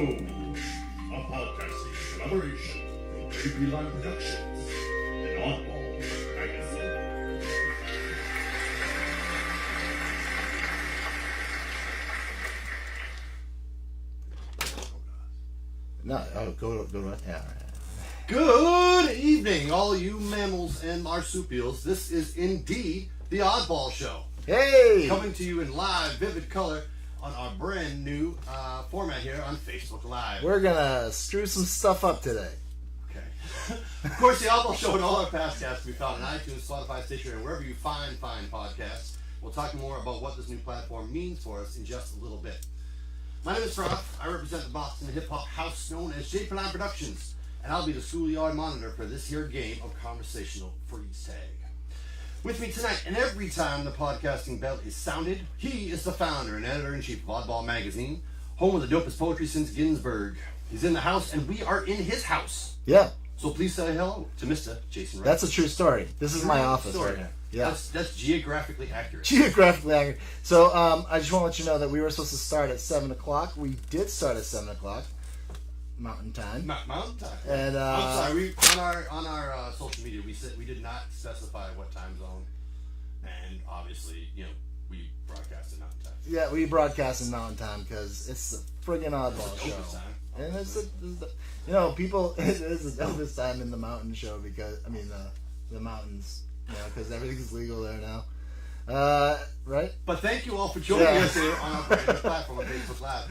a podcasting collaboration from Educator Productions and Oddball Magazine. No, go right. Yeah, all right. Good evening, all you mammals and marsupials. This is indeed the Oddball Show. Hey! Coming to you in live, vivid color on our brand new format here on Facebook Live. We're gonna screw some stuff up today. Okay. Of course, the Oddball Show and all our past casts can be found on iTunes, Spotify, Stitcher, and wherever you find podcasts. We'll talk more about what this new platform means for us in just a little bit. My name is Prof. I represent the Boston hip-hop house known as J-Plan Productions, and I'll be the schoolyard monitor for this here game of conversational freeze tag. With me tonight, and every time the podcasting bell is sounded, he is the founder and editor-in-chief of Oddball Magazine, home of the dopest poetry since Ginsberg. He's in the house, and we are in his house. Yeah. So please say hello to Mr. Jason Wright. That's a true story. This is my office right here. Yeah. That's geographically accurate. Geographically accurate. So I just want to let you know that we were supposed to start at 7 o'clock. We did start at 7 o'clock. Mountain time. Mountain time. And I'm sorry. We on our social media we did not specify what time zone, and obviously we broadcast in Mountain time. Yeah, we broadcast in Mountain time because it's a friggin' Oddball Show. Time. And people. It is the dopest time in the Mountain Show because the mountains. Because everything's legal there now. Right? But thank you all for joining us here on our platform on Facebook Live.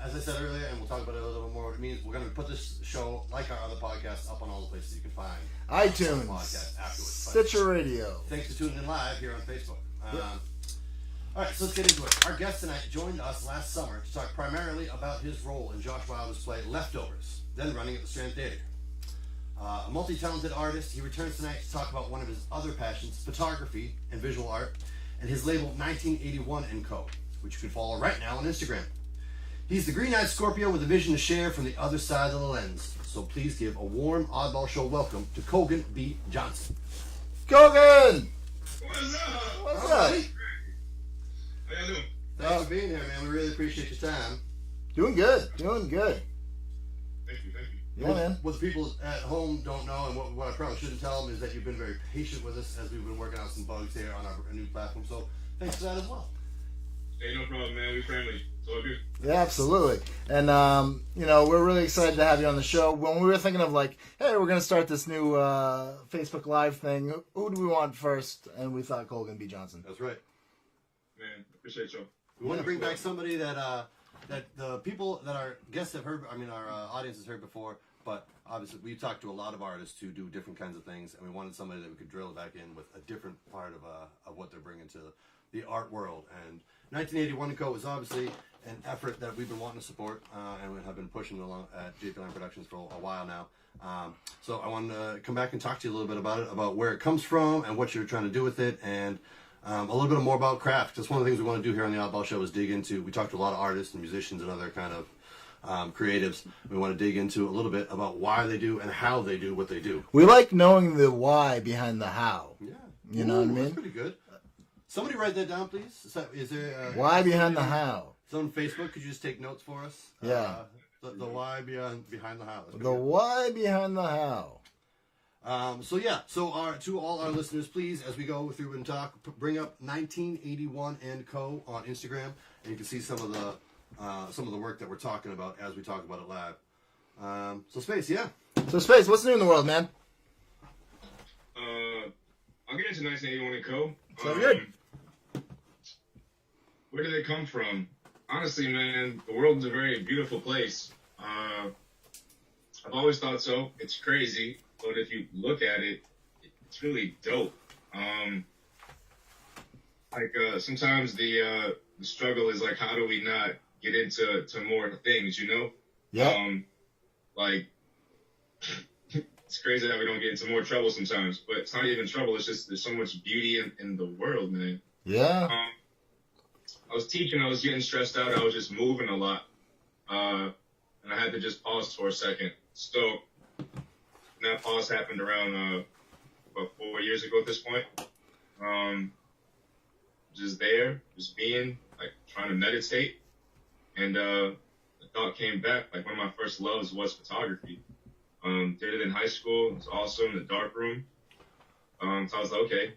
As I said earlier, and we'll talk about it a little bit more, what it means, we're going to put this show, like our other podcasts, up on all the places you can find iTunes, podcast afterwards. Stitcher Radio. Thanks for tuning in live here on Facebook. All right, so let's get into it. Our guest tonight joined us last summer to talk primarily about his role in Josh Wilder's play Leftovers, then running at the Strand Theater. A multi-talented artist, he returns tonight to talk about one of his other passions, photography and visual art, and his label 1981 & Co., which you can follow right now on Instagram. He's the green-eyed Scorpio with a vision to share from the other side of the lens. So please give a warm Oddball Show welcome to Colgan B. Johnson. Colgan! What's up? What's up? How y'all doing? Thanks for being here, man. We really appreciate your time. Doing good. Doing good. Thank you. Yeah, man. What the people at home don't know, and what I probably shouldn't tell them, is that you've been very patient with us as we've been working out some bugs here on our new platform. So thanks for that as well. Hey, no problem, man. We friendly. It's all good. Yeah, absolutely. And, we're really excited to have you on the show. When we were thinking of hey, we're going to start this new Facebook Live thing, who do we want first? And we thought Colgan B. Johnson. That's right. Man, appreciate y'all. We want to bring back somebody that the people that our guests have heard, our audience has heard before, but obviously we've talked to a lot of artists who do different kinds of things, and we wanted somebody that we could drill back in with a different part of what they're bringing to the art world. And 1981 & Co. is obviously an effort that we've been wanting to support, and we have been pushing along at J-Plan Productions for a while now. So I wanted to come back and talk to you a little bit about it, about where it comes from and what you're trying to do with it, and a little bit more about craft. Because one of the things we want to do here on the Oddball Show is dig into. We talk to a lot of artists and musicians and other kind of creatives. We want to dig into a little bit about why they do and how they do what they do. We like knowing the why behind the how. Yeah. You know what I mean? That's pretty good. Somebody write that down, please. Is there why behind the how? So on Facebook, could you just take notes for us? Yeah. The why behind the how. The why behind the how. So to all our listeners, please, as we go through and talk, bring up 1981 & Co. on Instagram, and you can see some of the work that we're talking about as we talk about it live. So Space, yeah. So Space, what's new in the world, man? I'll get into 1981 & Co. Sounds good. Where did they come from? Honestly, man, the world's a very beautiful place. I've always thought so. It's crazy, but if you look at it, it's really dope. Sometimes the struggle is how do we not get into more things, Yeah. It's crazy that we don't get into more trouble sometimes, but it's not even trouble. It's just there's so much beauty in the world, man. Yeah. I was teaching. I was getting stressed out. I was just moving a lot, and I had to just pause for a second. So that pause happened around about 4 years ago at this point. Just there, just being, trying to meditate. And thought came back. Like, one of my first loves was photography. Did it in high school. It was awesome. The dark room. So I was like, okay,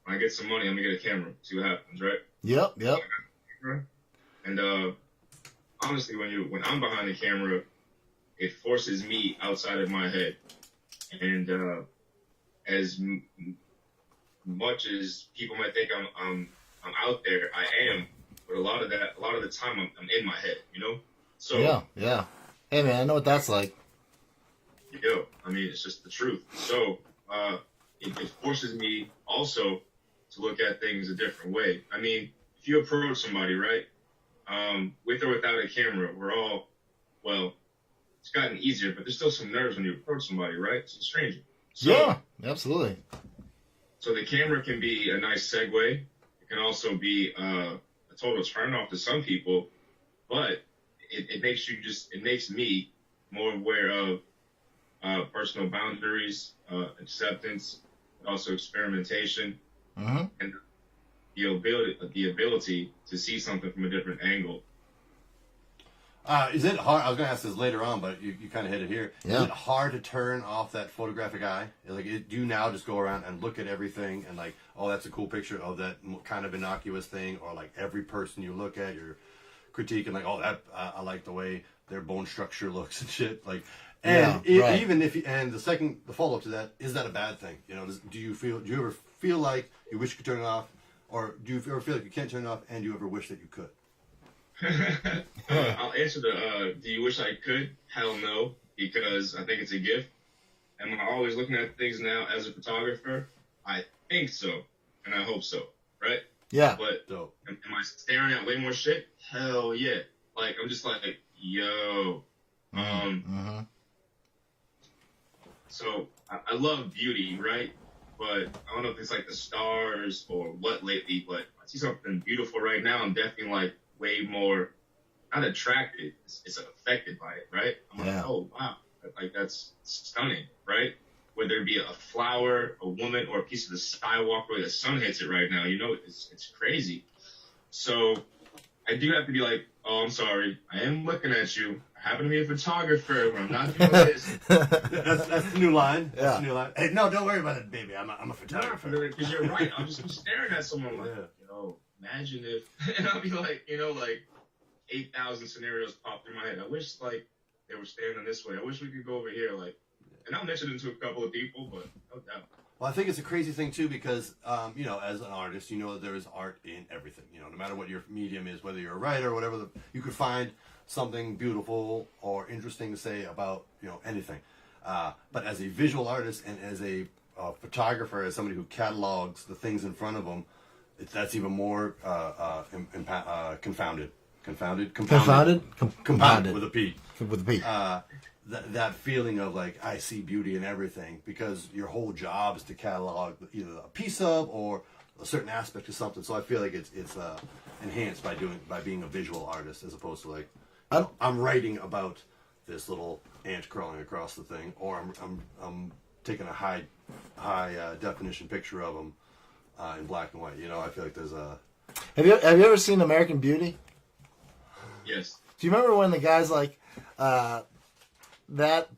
when I get some money, I'm gonna get a camera. See what happens, right? Yep. And honestly, when I'm behind the camera, it forces me outside of my head. And as much as people might think I'm out there, I am. But a lot of the time, I'm in my head, you know. So yeah. Hey man, I know what that's like. Yo, I mean, it's just the truth. So it forces me also to look at things a different way. I mean, if you approach somebody, right, with or without a camera, we're all, well, it's gotten easier, but there's still some nerves when you approach somebody, right? It's a stranger. So, Yeah, absolutely. So the camera can be a nice segue. It can also be a total turn off to some people, but it makes me more aware of personal boundaries, acceptance, and also experimentation, and the ability to see something from a different angle. Is it hard? I was going to ask this later on, but you kind of hit it here. Yeah. Is it hard to turn off that photographic eye? Like, do you now just go around and look at everything and like, oh, that's a cool picture of that kind of innocuous thing, or like every person you look at, you're critiquing like, oh, that I like the way their bone structure looks and shit. Like, and right. even if the follow up to that, is that a bad thing? You know, do you ever feel like you wish you could turn it off, or do you ever feel like you can't turn it off, and do you ever wish that you could? I'll answer do you wish I could? Hell no, because I think it's a gift. Am I always looking at things now as a photographer? I think so, and I hope so, right? Yeah. But am I staring at way more shit? Hell yeah. Like, I'm just like, yo. So I love beauty, right? But I don't know if it's like the stars or what lately, but I see something beautiful right now. I'm definitely like way more, not attracted, it's affected by it, right? I'm like, oh, wow, like that's stunning, right? Whether it be a flower, a woman, or a piece of the skywalk where the sun hits it right now, you know, it's crazy. So I do have to be like, oh, I'm sorry, I am looking at you. I happen to be a photographer, but I'm not doing this. That's the new line. Yeah. That's the new line. Hey, no, don't worry about it, baby. I'm a photographer. Because you're right. I'm just staring at someone like, imagine if, and I'll be like, like 8,000 scenarios pop through my head. I wish like they were standing this way. I wish we could go over here, like, and I'll mention it to a couple of people, but no doubt. Well, I think it's a crazy thing too because, as an artist, that there is art in everything. No matter what your medium is, whether you're a writer or whatever, you could find something beautiful or interesting to say about, anything. But as a visual artist and as a photographer, as somebody who catalogs the things in front of them, that's even more confounded. Compounded with a P. With a P. That feeling of like, I see beauty in everything, because your whole job is to catalog either a piece of or a certain aspect of something. So I feel like it's enhanced by being a visual artist, as opposed to like, I'm writing about this little ant crawling across the thing, or I'm taking a high definition picture of them in black and white. I feel like there's a. Have you ever seen American Beauty? Yes. Do you remember when the guy's like, that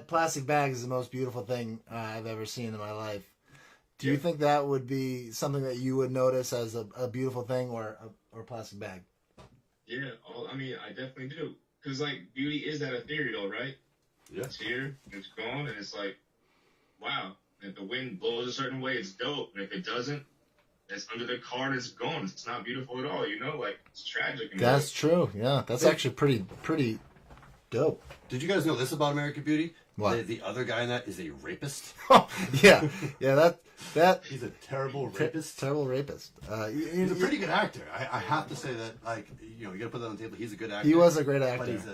plastic bag is the most beautiful thing I've ever seen in my life? Do you think that would be something that you would notice as a beautiful thing, or a plastic bag? Yeah, I definitely do. Because, like, beauty is that ethereal, right? Yeah. It's here, it's gone, and it's like, wow. If the wind blows a certain way, it's dope. And if it doesn't, it's under the car and it's gone. It's not beautiful at all, Like, it's tragic. That's true, yeah. That's actually pretty dope. Did you guys know this about American Beauty? What? The other guy in that is a rapist. Yeah, that He's a terrible rapist. Terrible rapist. He's a pretty good actor. I have to say that, like, you got to put that on the table. He's a good actor. He was a great actor. But he's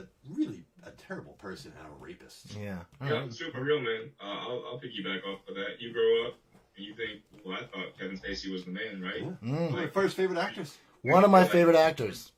a terrible person and a rapist. Yeah. Yeah, super real, man. I'll piggyback off of that. You grow up and you think, well, I thought Kevin Spacey was the man, right? Yeah. My first favorite actors. One of my favorite actors.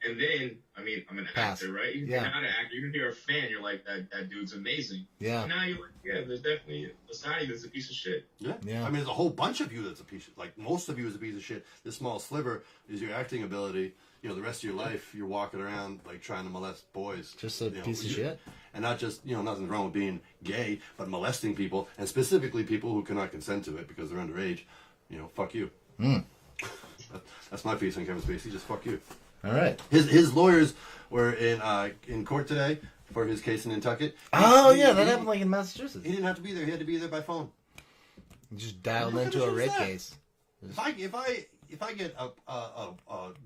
And then, I'm an actor, right? You're not an actor. Even if you're a fan, you're like, that dude's amazing. Yeah. And now you're like, there's definitely a side that's a piece of shit. Yeah. There's a whole bunch of you that's a piece of, like, most of you is a piece of shit. This small sliver is your acting ability. the rest of your life you're walking around like trying to molest boys. Just a piece of shit. And not just, nothing wrong with being gay, but molesting people, and specifically people who cannot consent to it because they're underage. Fuck you. That's my piece on Kevin Spacey. Just fuck you. All right. His lawyers were in court today for his case in Nantucket. That happened like in Massachusetts. He didn't have to be there. He had to be there by phone. He just dialed into a rape case. If I get a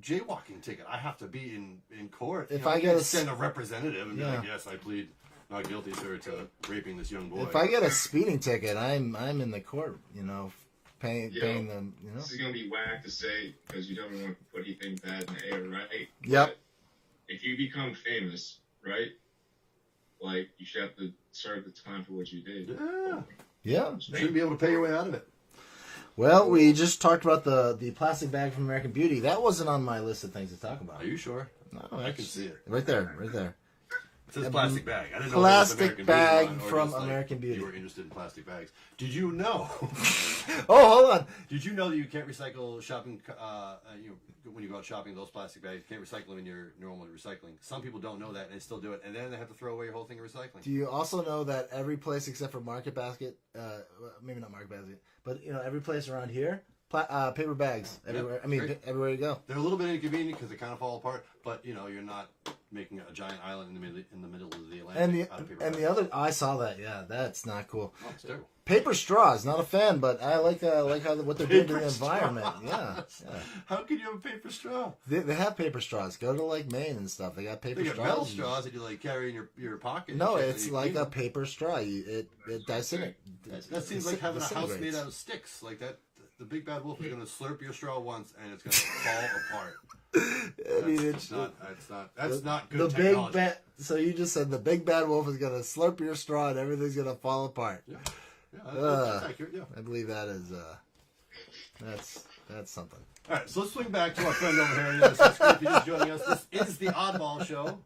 jaywalking ticket, I have to be in court. If I get send a representative and be like, yes, I plead not guilty, sir, to raping this young boy. If I get a speeding ticket, I'm in the court. Paying them. This is gonna be whack to say because you don't want to put anything bad in the air, right? Yep. But if you become famous, right? Like you should have to serve the time for what you did. Yeah. You shouldn't be able to pay your way out of it. Well, we just talked about the plastic bag from American Beauty. That wasn't on my list of things to talk about. Are you sure? No, I can see it. Right there. It says plastic bag. I didn't know plastic it was bag Beauty line, from just, American Beauty. You were interested in plastic bags. Did you know? Oh, hold on. Did you know that you can't recycle shopping? When you go out shopping, those plastic bags, you can't recycle them in your normal recycling. Some people don't know that and they still do it, and then they have to throw away your whole thing of recycling. Do you also know that every place except for Market Basket, maybe not Market Basket, but every place around here, paper bags everywhere. Yep, I mean, right. Everywhere you go. They're a little bit inconvenient because they kind of fall apart, but you're not making a giant island in the middle of the Atlantic. I saw that. Yeah, that's not cool. Oh, it's terrible. Paper straws, not a fan, but I like how what they're doing to the environment. Yeah. How could you have a paper straw? They have paper straws. Go to like Maine and stuff. They got paper They got straws. metal straws that you like carry in your pocket. No, it's like a paper straw. It disintegrates. That seems like having a house made out of sticks. Like that, the big bad wolf is going to slurp your straw once and it's going to fall apart. That's not good technology. So you just said the big bad wolf is going to slurp your straw and everything's going to fall apart. Yeah, that's accurate. Yeah, I believe that is that's something. All right, so let's swing back to our friend over here. If you're just joining us, this is the Oddball Show,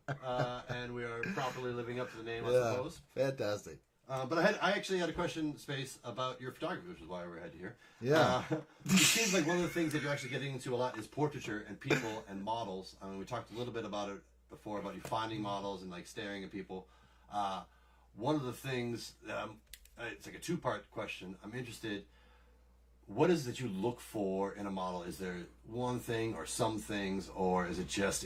and we are properly living up to the name, I suppose. Fantastic. But I actually had a question, Space, about your photography, which is why we're here. Yeah. It seems like one of the things that you're actually getting into a lot is portraiture and people and models. I mean, we talked a little bit about it before, about you finding models and like staring at people. One of the things, it's like a two-part question. I'm interested, what is it that you look for in a model? Is there one thing or some things, or is it just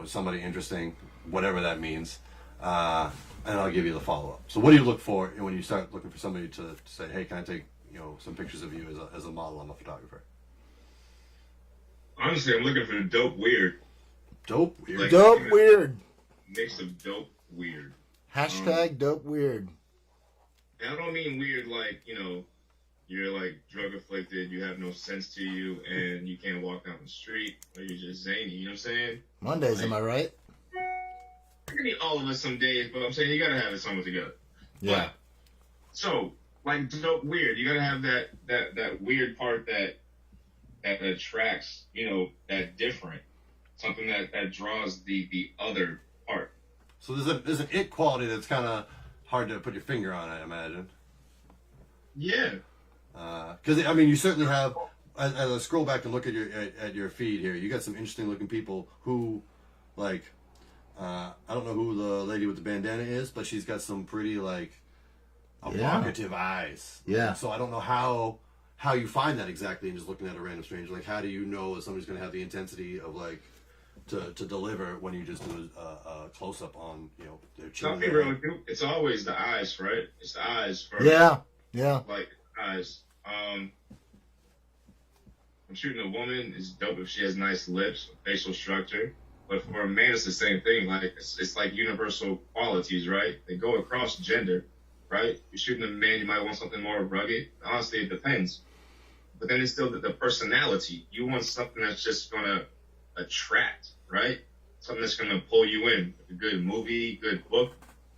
somebody interesting, whatever that means? And I'll give you the follow-up. So what do you look for when you start looking for somebody to say, hey, can I take some pictures of you as a model? I'm a photographer. Honestly, I'm looking for dope weird. Dope weird? Like, Dope weird. Mix of dope weird. Hashtag dope weird. And I don't mean weird like, you're like drug afflicted, you have no sense to you, and you can't walk down the street, or you're just zany, you know what I'm saying? Mondays, am I right? I can meet all of us some days, but I'm saying you gotta have it somewhere together. Yeah. But, so, like dope weird, you gotta have that weird part that attracts, that different. Something that draws the other part. So there's an it quality that's kind of hard to put your finger on, I imagine. Yeah. Because you certainly have. As I scroll back and look at your feed here, you got some interesting looking people who, like, I don't know who the lady with the bandana is, but she's got some pretty like evocative eyes. Yeah. So I don't know how you find that exactly, and just looking at a random stranger. Like, how do you know that somebody's going to have the intensity of like to deliver when you just do a close up on their chin? I'll be real with you. It's always the eyes, right? It's the eyes first. Yeah. Like eyes. I'm shooting a woman. It's dope if she has nice lips, facial structure. But for a man, it's the same thing. Like it's like universal qualities, right? They go across gender, right? You're shooting a man, you might want something more rugged. Honestly, it depends. But then it's still the personality. You want something that's just gonna attract, right? Something that's gonna pull you in. A good movie, good book.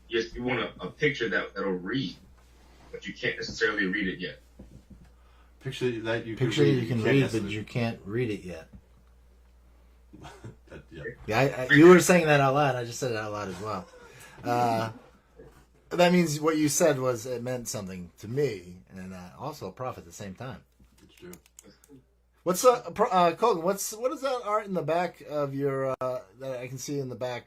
You want a picture that'll read, but you can't necessarily read it yet. Picture that you can read, but you can't read it yet. Yeah. You were saying that out loud. I just said it out loud as well. That means what you said it meant something to me, and also a Prof at the same time. It's true. What's Colgan? What is that art in the back of your that I can see in the back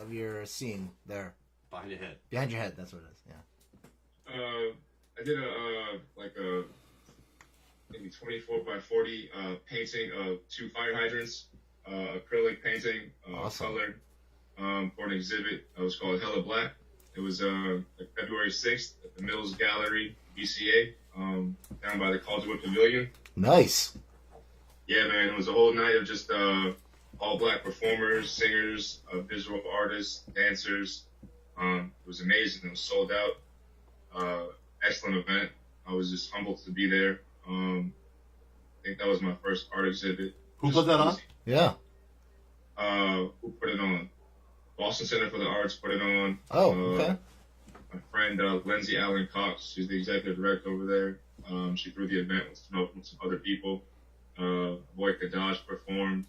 of your scene there? Behind your head. Behind your head. That's what it is. Yeah. I did a maybe 24 by 40 painting of 2 fire hydrants, acrylic painting, Awesome. colored, for an exhibit. It was called Hella Black. It was like February 6th at the Mills Gallery, BCA, down by the Caldwell Pavilion. Nice. Yeah, man, it was a whole night of just all black performers, singers, visual artists, dancers. It was amazing. It was sold out. Excellent event. I was just humbled to be there. I think that was my first art exhibit. Who put that on? Yeah. Who put it on? Boston Center for the Arts put it on. Oh, okay. My friend Lindsay Allen Cox, she's the executive director over there. She threw the event with some other people. Boy Kadaj performed.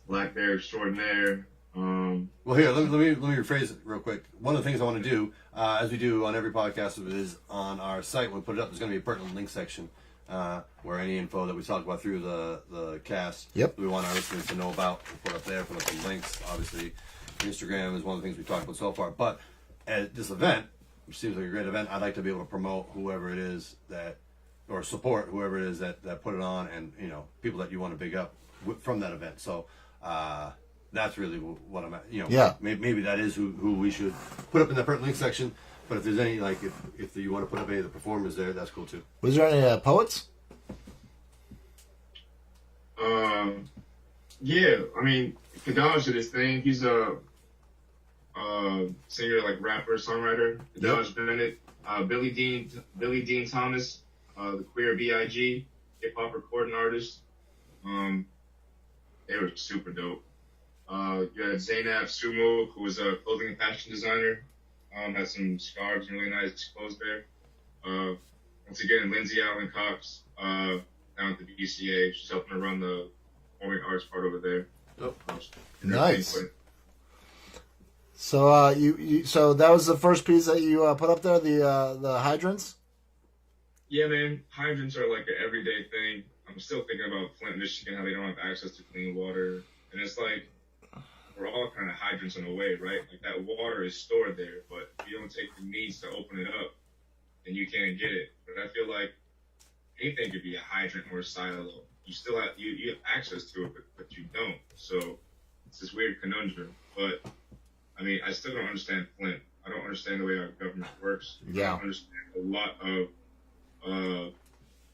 Black Bear Extraordinaire. Well, here, let me rephrase it real quick. One of the things I want to do, as we do on every podcast, is on our site, when we put it up, there's going to be a pertinent link section where any info that we talk about through the cast, we want our listeners to know about. We'll put up there, put up some links. Obviously, Instagram is one of the things we talked about so far. But at this event, which seems like a great event, I'd like to be able to promote whoever it is that, or support whoever it is that put it on, and people that you want to big up from that event. So that's really what I'm at. Maybe that is who we should put up in the pertinent link section. But if there's any, like, if you want to put up any of the performers there, that's cool too. Was there any poets? Yeah, I mean, Kadaj did his thing. He's a singer, like rapper, songwriter. Kadaj Bennett, Billy Dean Thomas, the Queer B.I.G., hip hop recording artist. They were super dope. You had Zainab Sumo, who was a clothing and fashion designer. Had some scarves and really nice clothes there. Once again, Lindsay Allen Cox, down at the BCA. She's helping to run the performing arts part over there. Nice. So so that was the first piece that you put up there, the hydrants? Yeah, man. Hydrants are like an everyday thing. I'm still thinking about Flint, Michigan, how they don't have access to clean water. And it's like, we're all kind of hydrants in a way, right? Like, that water is stored there, but if you don't take the means to open it up, then you can't get it. But I feel like anything could be a hydrant or a silo. You still have you have access to it, but you don't. So it's this weird conundrum. But I mean, I still don't understand Flint. I don't understand the way our government works. Yeah. I don't understand a lot of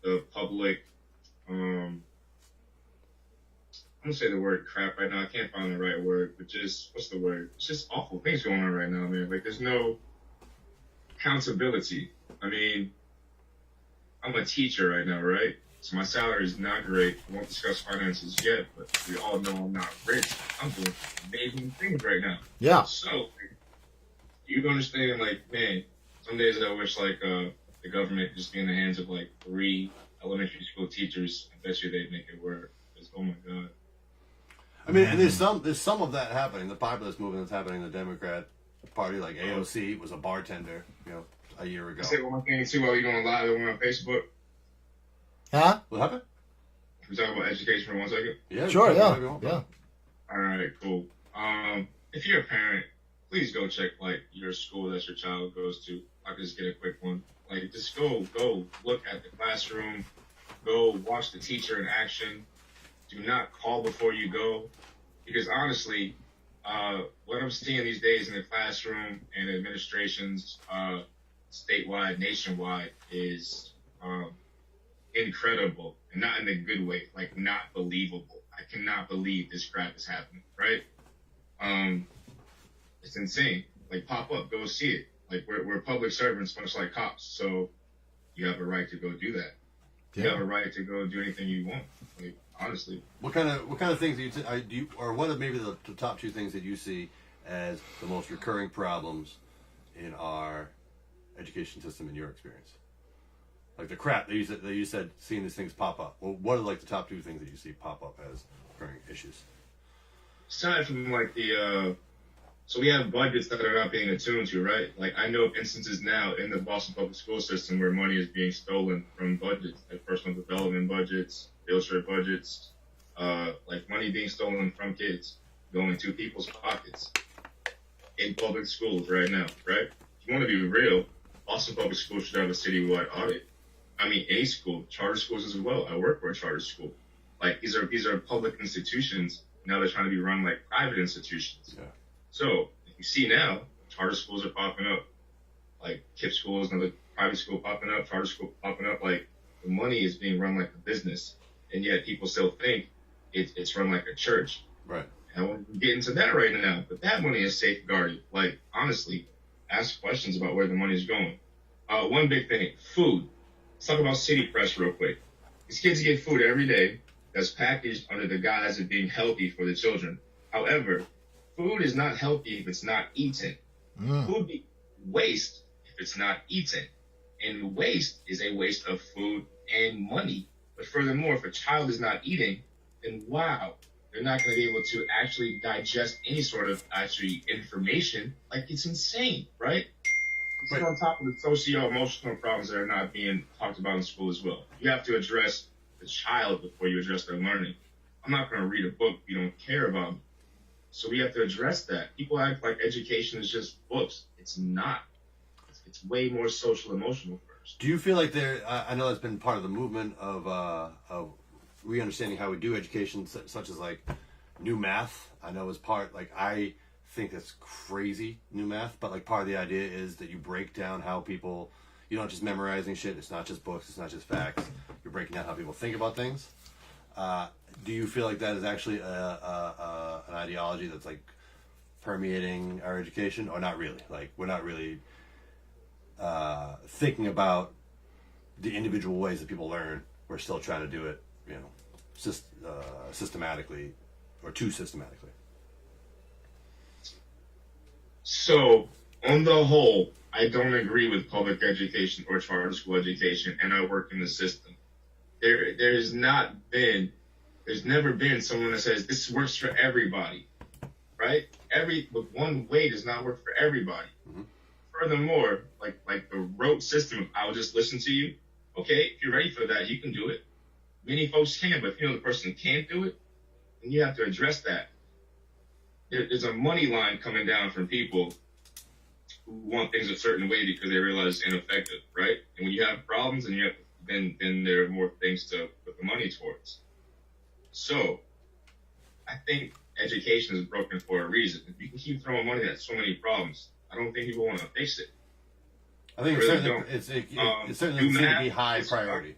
the public. I'm gonna say the word crap right now. I can't find the right word, but what's the word? It's just awful things going on right now, man. Like, there's no accountability. I mean, I'm a teacher right now, right? So my salary is not great. I won't discuss finances yet, but we all know I'm not rich. I'm doing amazing things right now. Yeah. So you understand, like, man, some days I wish, like, the government just be in the hands of, like, 3 elementary school teachers. I bet you they'd make it work. Oh my God. I mean, and there's some of that happening. The populist movement that's happening in the Democrat Party, like AOC was a bartender, a year ago. I say one thing too while you're going live on Facebook. Huh? What happened? Can we talk about education for 1 second? Yeah, sure. Yeah. All right, cool. If you're a parent, please go check like your school that your child goes to. I can just get a quick one. Like, just go look at the classroom. Go watch the teacher in action. Do not call before you go, because honestly, what I'm seeing these days in the classroom and administrations, statewide, nationwide, is incredible, and not in a good way, like not believable. I cannot believe this crap is happening, right? It's insane. Like, pop up, go see it. Like, we're public servants, much like cops, so you have a right to go do that. You have a right to go do anything you want. Like, honestly. What kind of things do you or what are maybe the top 2 things that you see as the most recurring problems in our education system in your experience? Like the crap that you said seeing these things pop up. Well, what are like the top 2 things that you see pop up as recurring issues? Aside from like the So we have budgets that are not being attuned to, right? Like I know of instances now in the Boston public school system where money is being stolen from budgets, like personal development budgets, field trip budgets, like money being stolen from kids going to people's pockets in public schools right now, right? If you want to be real, Boston public schools should have a citywide audit. I mean, any school, charter schools as well. I work for a charter school. Like these are public institutions. Now they're trying to be run like private institutions. Yeah. So if you see now, charter schools are popping up. Like KIPP schools, another private school popping up, charter school popping up. Like the money is being run like a business, and yet people still think it's run like a church. Right. And we're getting to that right now. But that money is safeguarded. Like honestly, ask questions about where the money is going. One big thing, food. Let's talk about city press real quick. These kids get food every day that's packaged under the guise of being healthy for the children. However, food is not healthy if it's not eaten. Food be waste if it's not eaten. And waste is a waste of food and money. But furthermore, if a child is not eating, then wow, they're not going to be able to actually digest any sort of actually information. Like it's insane, right? It's on top of the socio-emotional problems that are not being talked about in school as well. You have to address the child before you address their learning. I'm not going to read a book if you don't care about me. So we have to address that. People act like education is just books. It's not. It's way more social emotional first. Do you feel like I know that's been part of the movement of re-understanding how we do education, such as like new math. I know is part, like I think that's crazy, new math, but like part of the idea is that you break down how people, you're not just memorizing shit, it's not just books, it's not just facts, you're breaking down how people think about things. Do you feel like that is actually an ideology that's like permeating our education, or not really? Like we're not really thinking about the individual ways that people learn. We're still trying to do it, you know, systematically or too systematically. So, on the whole, I don't agree with public education or charter school education, and I work in the system. There's never been someone that says this works for everybody, right? One way does not work for everybody. Mm-hmm. Furthermore, like the rote system of I'll just listen to you. Okay, if you're ready for that, you can do it. Many folks can, but if you know the person can't do it, then you have to address that. There's a money line coming down from people who want things a certain way because they realize it's ineffective, right? And when you have problems, and then there are more things to put the money towards. So, I think education is broken for a reason. If you can keep throwing money at so many problems, I don't think people want to fix it. I think it certainly needs to be high priority.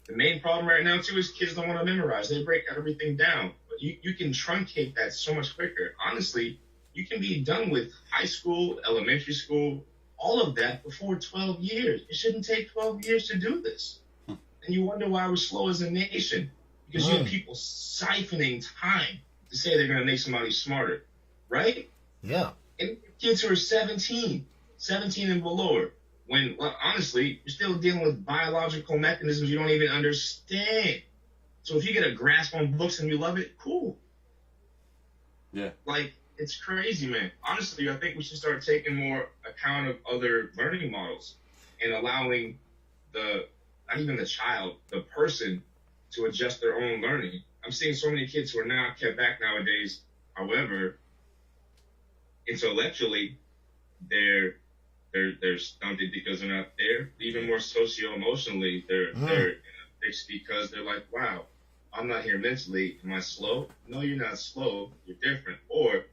The main problem right now, too, is kids don't want to memorize. They break everything down. But you can truncate that so much quicker. Honestly, you can be done with high school, elementary school, all of that before 12 years. It shouldn't take 12 years to do this. And you wonder why we're slow as a nation. Because you have people siphoning time to say they're going to make somebody smarter. Right? Yeah. And kids who are 17 and below, when, well, honestly, you're still dealing with biological mechanisms you don't even understand. So if you get a grasp on books and you love it, cool. Yeah. Like, it's crazy, man. Honestly, I think we should start taking more account of other learning models and allowing not even the child, the person to adjust their own learning. I'm seeing so many kids who are not kept back nowadays. However, intellectually, they're stunted because they're not there. Even more socio-emotionally, they're in a fix because they're like, wow, I'm not here mentally. Am I slow? No, you're not slow. You're different. Or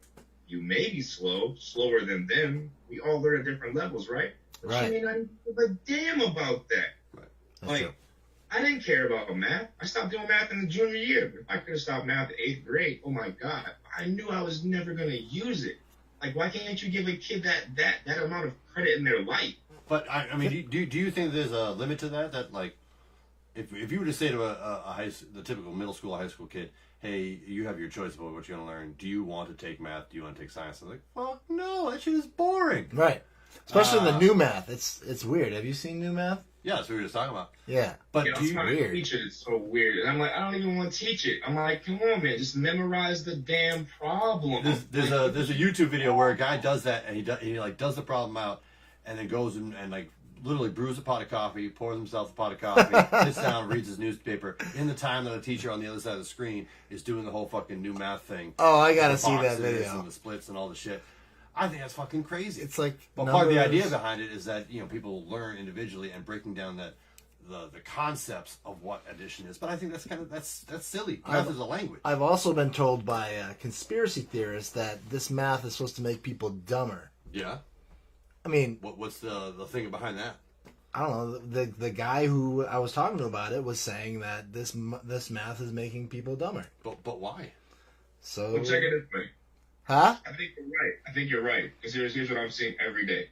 you may be slower than them. We all learn at different levels, right? But right. You may not give a damn about that. Right. That's like, true. I didn't care about math. I stopped doing math in the junior year. If I could have stopped math in 8th grade, oh my God, I knew I was never going to use it. Like, why can't you give a kid that amount of credit in their life? But I mean, do you think there's a limit to that? That like, if you were to say to the typical middle school or high school kid, hey, you have your choice about what you're gonna learn. Do you want to take math? Do you want to take science? I'm like, well, no, that shit is boring. Right. Especially the new math. It's weird. Have you seen new math? Yeah, that's what we were just talking about. Yeah. But Yeah, do I'm you, trying to teach it. It's so weird. And I'm like, I don't even want to teach it. I'm like, come on, man, just memorize the damn problem. there's a YouTube video where a guy does that, and he like does the problem out, and then goes and like literally brews a pot of coffee, pours himself a pot of coffee, sits down, reads his newspaper in the time that a teacher on the other side of the screen is doing the whole fucking new math thing. Oh, I gotta The see that boxes video. and the splits and all the shit. I think that's fucking crazy. It's like But part of the numbers. idea behind it is that people learn individually and breaking down that the concepts of what addition is. But I think that's silly. Math is a language. I've also been told by conspiracy theorists that this math is supposed to make people dumber. Yeah. I mean, What's the thing behind that? I don't know. The guy who I was talking to about it was saying that this math is making people dumber. But why? So Well, check it this way. Huh? I think you're right. Because here's what I'm seeing every day.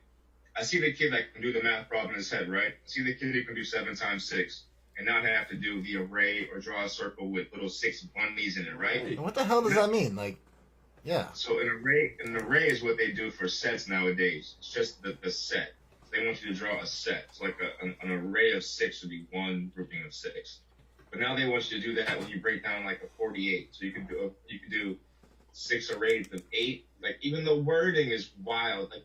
I see the kid that can do the math problem in his head, right? I see the kid who can do 7 times 6 and not have to do the array or draw a circle with little 6 bunnies in it, right? What the hell does that mean? Like, yeah. So an array is what they do for sets nowadays. It's just the set. They want you to draw a set. It's like an array of 6 would be one grouping of 6. But now they want you to do that when you break down like a 48. So you can do 6 arrays of 8. Like, even the wording is wild. Like,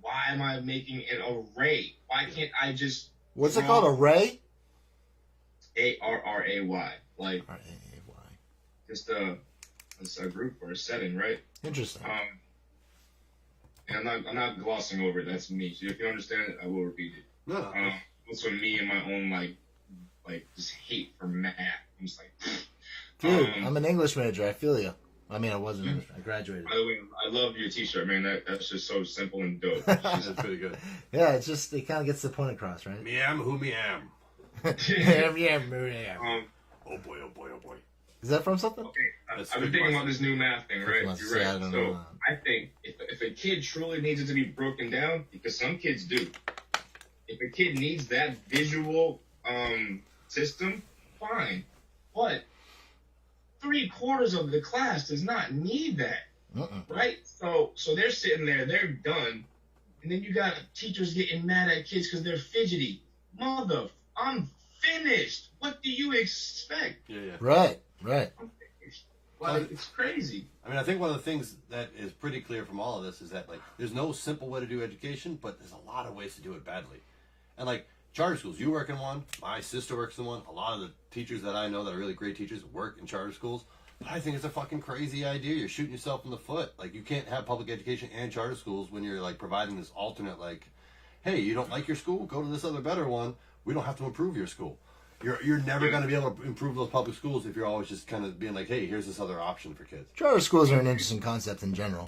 why am I making an array? Why can't I just What's it called? Array? ARRAY. Like, R-A-A-Y. just a group or a setting, right? Interesting. And I'm not glossing over it. That's me. So if you understand it, I will repeat it. No. Also me and my own like just hate for math. I'm just like, Dude, I'm an English major. I feel you. I mean, I wasn't English. I graduated. by the way, I love your T-shirt, man. That's just so simple and dope. That's pretty good. Yeah, it kind of gets the point across, right? Me am who me am. Yeah. Oh boy, oh boy, oh boy. Is that from something? Okay, That's I've been good thinking question. about this new math thing, right? Must You're say, I right. don't So know. I think if a kid truly needs it to be broken down, because some kids do, if a kid needs that visual system, fine. But 3/4 of the class does not need that, right? So they're sitting there, they're done, and then you got teachers getting mad at kids because they're fidgety. I'm finished. What do you expect? Yeah. Right. I'm finished. Like, it's crazy. I mean, I think one of the things that is pretty clear from all of this is that, like, there's no simple way to do education, but there's a lot of ways to do it badly. And, like, charter schools, you work in one, my sister works in one, a lot of the teachers that I know that are really great teachers work in charter schools. But I think it's a fucking crazy idea. You're shooting yourself in the foot. Like, you can't have public education and charter schools when you're, like, providing this alternate, like, hey, you don't like your school? Go to this other better one. We don't have to improve your school. You're never going to be able to improve those public schools if you're always just kind of being like, hey, here's this other option for kids. Charter schools are an interesting concept in general.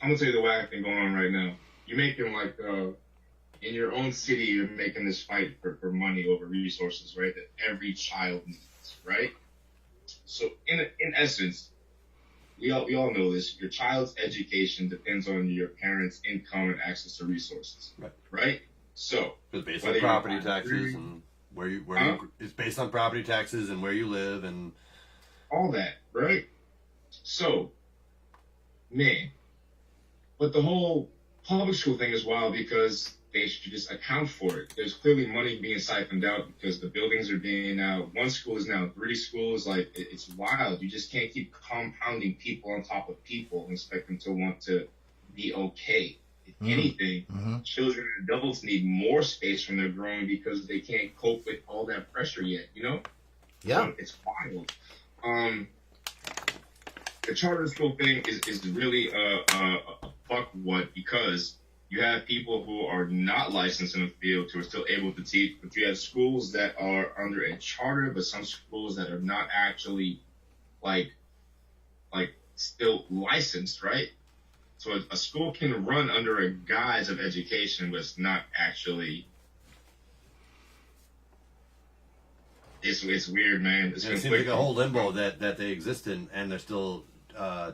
I'm gonna tell you the whack thing going on right now. You're making like in your own city, you're making this fight for money over resources, right? That every child needs, right? So in essence, we all know this. Your child's education depends on your parents' income and access to resources, right? So It's based whether on you're property hungry, taxes and Huh? it's based on property taxes and where you live and all that, right? So, man, but the whole public school thing is wild because they should just account for it. There's clearly money being siphoned out because the buildings are being now, one school is now 3 schools. Like, it's wild. You just can't keep compounding people on top of people and expect them to want to be okay. If anything, children and adults need more space when they're growing because they can't cope with all that pressure yet, you know? Yeah. So it's wild. The charter school thing is really a fuck what, because you have people who are not licensed in the field who are still able to teach, but you have schools that are under a charter, but some schools that are not actually like still licensed, right? So a school can run under a guise of education, but it's not actually. It's weird, man. It's it seems like a whole limbo that they exist in, and they're still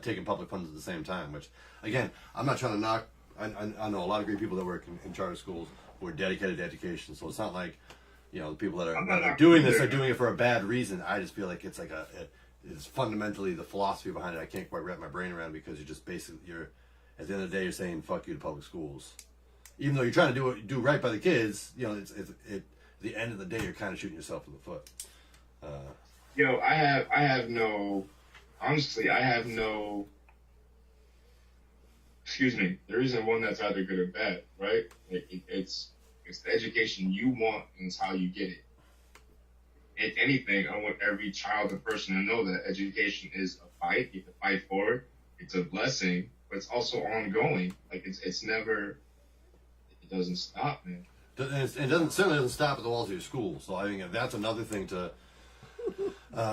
taking public funds at the same time. Which, again, I'm not trying to knock. I know a lot of great people that work in charter schools who are dedicated to education. So it's not like, the people that are doing this are doing it for a bad reason. I just feel like it's like it's fundamentally the philosophy behind it. I can't quite wrap my brain around because you're just basically at the end of the day, you're saying fuck you to public schools. even though you're trying to do right by the kids, you know, it's the end of the day, you're kind of shooting yourself in the foot. Yo, I have no, excuse me, there isn't one that's either good or bad, right? It's the education you want and it's how you get it. If anything, I want every child and person to know that education is a fight. You have to fight for it. It's a blessing, but it's also ongoing. Like it's never, it doesn't stop, man. It certainly doesn't stop at the walls of your school. So I think that's another thing to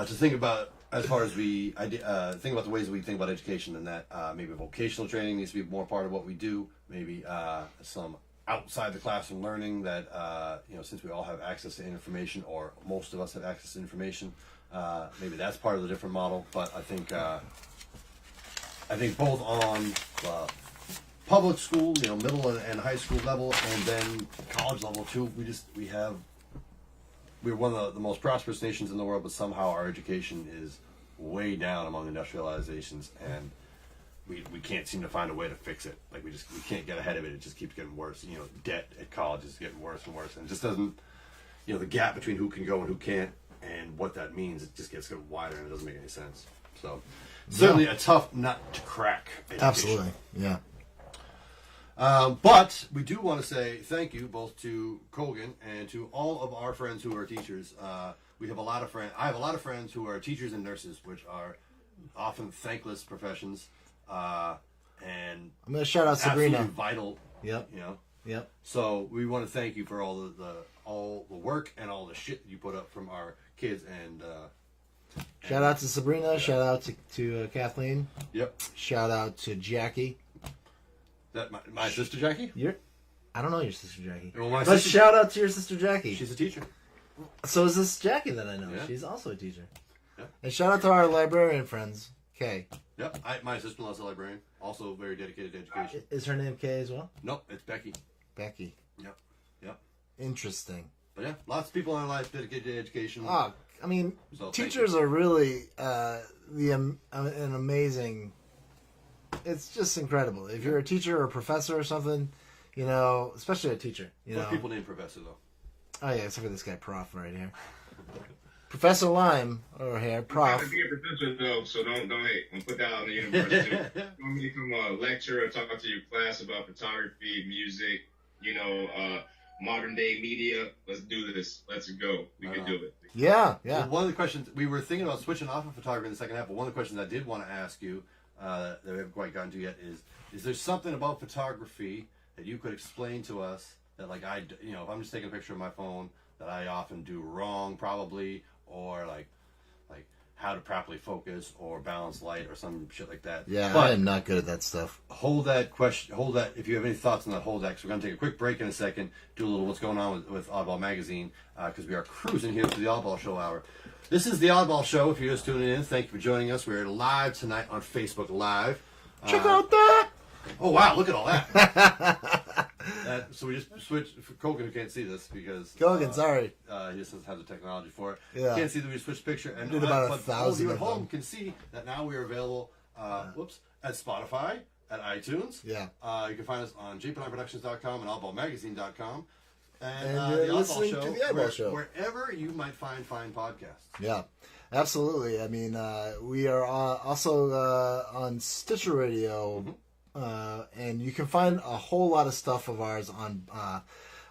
think about as far as think about the ways we think about education, and that maybe vocational training needs to be more part of what we do. Maybe some outside the classroom learning that since we all have access to information, or most of us have access to information, maybe that's part of the different model. But I think both on public school, middle and high school level, and then college level too, we're one of the most prosperous nations in the world, but somehow our education is way down among industrializations, and we can't seem to find a way to fix it. Like we can't get ahead of it. It just keeps getting worse. Debt at college is getting worse and worse, and it just doesn't. The gap between who can go and who can't, and what that means, it just gets wider, and it doesn't make any sense. So certainly a tough nut to crack. Education. Absolutely, yeah. But we do want to say thank you both to Colgan and to all of our friends who are teachers. We have a lot of friends. I have a lot of friends who are teachers and nurses, which are often thankless professions. And I'm going to shout out Sabrina. Absolutely vital. Yep. Yep. So we want to thank you for all the work and all the shit you put up from our kids. And shout out to Sabrina. Yeah. Shout out to Kathleen. Yep. Shout out to Jackie. That my sister Jackie? I don't know your sister Jackie. Well, but shout out to your sister Jackie. She's a teacher. So is this Jackie that I know? Yeah. She's also a teacher. Yeah. And shout out to our librarian friends, Kay. Yep. My sister-in-law's a librarian, also very dedicated to education. Is her name Kay as well? Nope, it's Becky. Becky. Yep. Interesting. But yeah, lots of people in our life dedicated to education. I mean, teachers are really an amazing. It's just incredible. If you're a teacher or a professor or something, especially a teacher. What people name professor though? Oh yeah, except for this guy, Prof, right here. Professor Lime over here, Prof. You have to be a professor though, so don't hate. Don't put that on the university. You want me to come lecture or talk to your class about photography, music, modern day media? Let's do this. Let's go. We can do it. Yeah. Well, one of the questions we were thinking about switching off of photography in the second half, but one of the questions I did want to ask you that we haven't quite gotten to yet is there something about photography that you could explain to us that, like, if I'm just taking a picture of my phone, that I often do wrong, probably, or like how to properly focus or balance light or some shit like that. Yeah, but I am not good at that stuff. Hold that question. Hold that. If you have any thoughts on that, hold that. Because we're going to take a quick break in a second, do a little what's going on with Oddball Magazine, because we are cruising here through the Oddball Show hour. This is the Oddball Show. If you're just tuning in, thank you for joining us. We're live tonight on Facebook Live. Check out that. Oh wow! Look at all that. So we just switched. For Colgan, who can't see this because Colgan, sorry, he just doesn't have the technology for it. Yeah. Can't see that we switched picture, and did about but 1,000 all of you at of home them. can see that now we are available. At Spotify, at iTunes. Yeah. You can find us on jpnproductions.com and oddballmagazine.com. And the you're listening Oddball to the Oddball Show. Wherever you might find fine podcasts. Yeah, absolutely. I mean, we are also on Stitcher Radio, and you can find a whole lot of stuff of ours on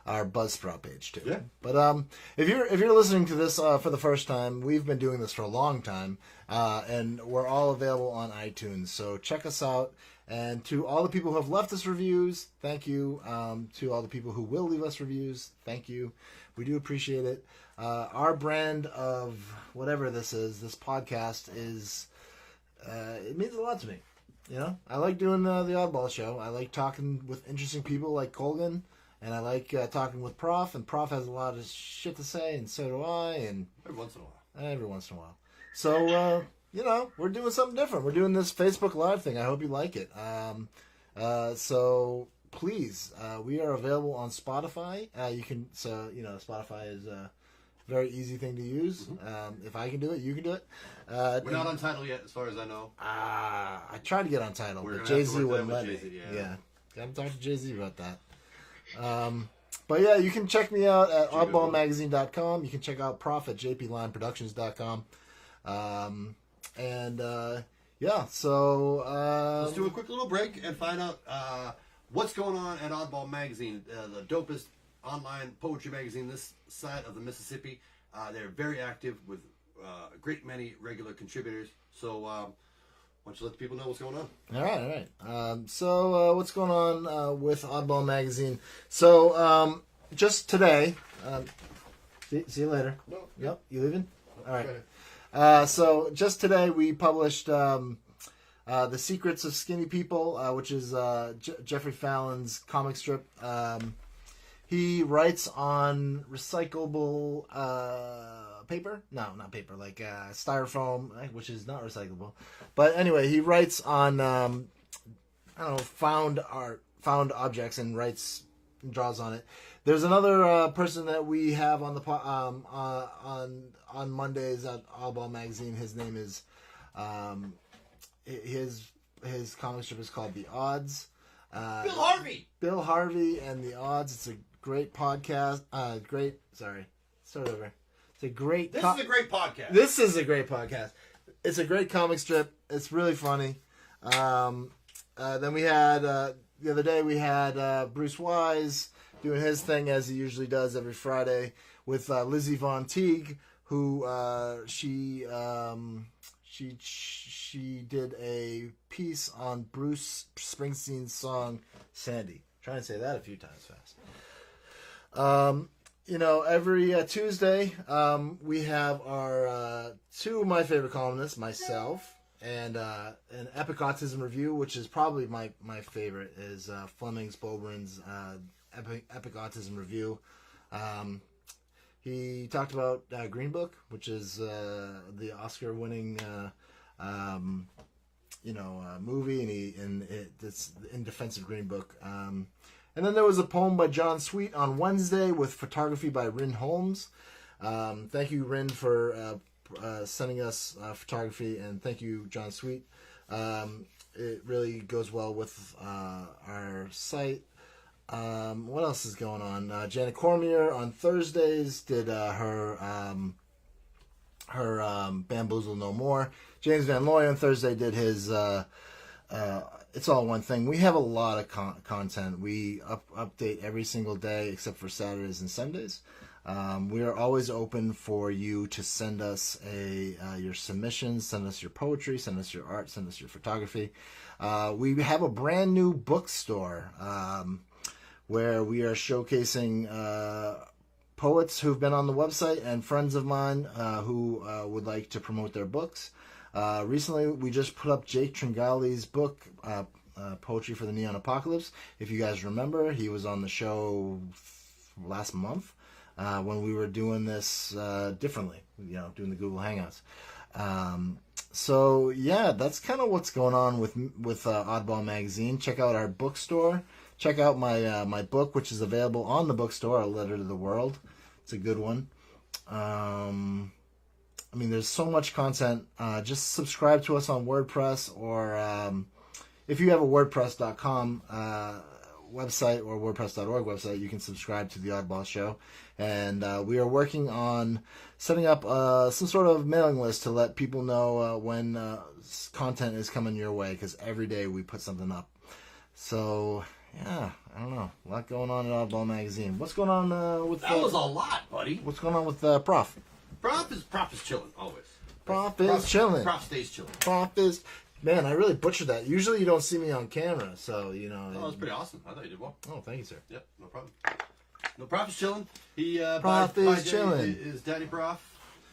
our Buzzsprout page too. Yeah. But if you're listening to this for the first time, we've been doing this for a long time, and we're all available on iTunes. So check us out. And to all the people who have left us reviews, thank you. To all the people who will leave us reviews, thank you. We do appreciate it. Our brand of whatever this podcast is, it means a lot to me. I like doing the Oddball Show. I like talking with interesting people like Colgan, and I like talking with Prof. And Prof has a lot of shit to say, and so do I. And Every once in a while. So, we're doing something different. We're doing this Facebook Live thing. I hope you like it. So please, we are available on Spotify. Spotify is a very easy thing to use. If I can do it, you can do it. We're not on Tidal yet, as far as I know. I tried to get on Tidal, but We're gonna Jay have to Z work wouldn't that let with me. Jay-Z, yeah. Got to talk to Jay Z about that. But yeah, you can check me out at oddballmagazine.com. You can check out Prof at jplineproductions.com. Yeah, so let's do a quick little break and find out what's going on at Oddball Magazine, the dopest online poetry magazine this side of the Mississippi. They're very active with a great many regular contributors. So why don't you let the people know what's going on? All right. So what's going on with Oddball Magazine? So just today, see you later. No. Yep, you leaving? All right. Okay. So just today we published The Secrets of Skinny People, which is Jeffrey Fallon's comic strip. He writes on recyclable paper. No, not paper, like styrofoam, which is not recyclable. But anyway, he writes on found objects and draws on it. There's another person that we have on the on Mondays at Oddball Magazine. His name is his comic strip is called The Odds. Bill Harvey and The Odds. It's a great podcast. Start over. It's a great. This is a great podcast. This is a great podcast. It's a great comic strip. It's really funny. Then we had the other day we had Bruce Wise doing his thing as he usually does every Friday with Lizzie Von Teague, who she did a piece on Bruce Springsteen's song Sandy. Trying to say that a few times fast. Every Tuesday we have our two of my favorite columnists, myself and an Epic Autism Review, which is probably my favorite, is Fleming Spobrin's Epic Autism Review. He talked about Green Book, which is the Oscar-winning movie, and it's in defense of Green Book. And then there was a poem by John Sweet on Wednesday with photography by Rin Holmes. Thank you, Rin, for sending us photography, and thank you, John Sweet. It really goes well with our site. What else is going on? Janet Cormier on Thursdays did her Bamboozle No More. James Van Looy on Thursday did his It's All One Thing. We have a lot of content. We update every single day except for Saturdays and Sundays. We are always open for you to send us your submissions, send us your poetry, send us your art, send us your photography. We have a brand new bookstore where we are showcasing poets who've been on the website and friends of mine who would like to promote their books. Recently, we just put up Jake Tringali's book, Poetry for the Neon Apocalypse. If you guys remember, he was on the show last month when we were doing this differently, doing the Google Hangouts. So yeah, that's kind of what's going on with Oddball Magazine. Check out our bookstore. Check out my book, which is available on the bookstore, A Letter to the World. It's a good one. There's so much content. Just subscribe to us on WordPress, or if you have a WordPress.com website or WordPress.org website, you can subscribe to the Oddball Show. And we are working on setting up some sort of mailing list to let people know when content is coming your way, because every day we put something up. So, yeah, I don't know. A lot going on at Oddball Magazine. What's going on with... That was a lot, buddy. What's going on with Prof? Prof is chilling, always. Prof is chilling. Prof stays chilling. Prof is... Man, I really butchered that. Usually you don't see me on camera, so, Oh, that was pretty awesome. I thought you did well. Oh, thank you, sir. Yep, no problem. No, Prof is chilling. He, Prof is chilling. Is Daddy Prof.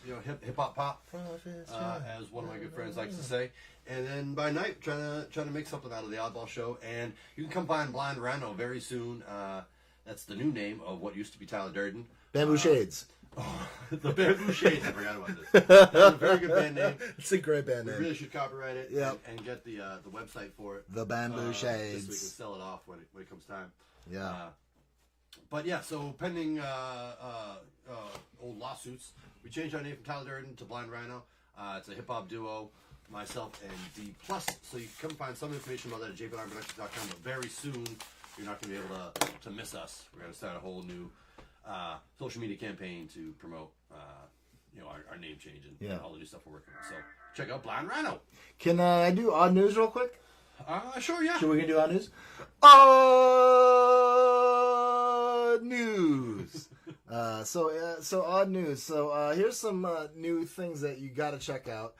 Hip-hop pop, Prof is as one of my good friends likes to say. And then by night, trying to make something out of the Oddball Show. And you can come find Blind Rhino very soon. That's the new name of what used to be Tyler Durden. Bamboo Shades. Oh, the Bamboo Shades. I forgot about this. That's a very good band name. It's a great band We name. really should copyright it. Yep. And get the website for it. The Bamboo Shades. Just so we can sell it off when it comes time. Yeah. But yeah, so pending old lawsuits, we changed our name from Tyler Durden to Blind Rhino. It's a hip-hop duo, myself and D+. So you can come find some information about that at jblineproductions.com. But very soon, you're not going to be able to miss us. We're going to start a whole new social media campaign to promote our name change and all the new stuff we're working on. So check out Blind Rhino. Can I do odd news real quick? Sure, yeah. Sure, we can do odd news? Odd news! So odd news. So here's some new things that you got to check out.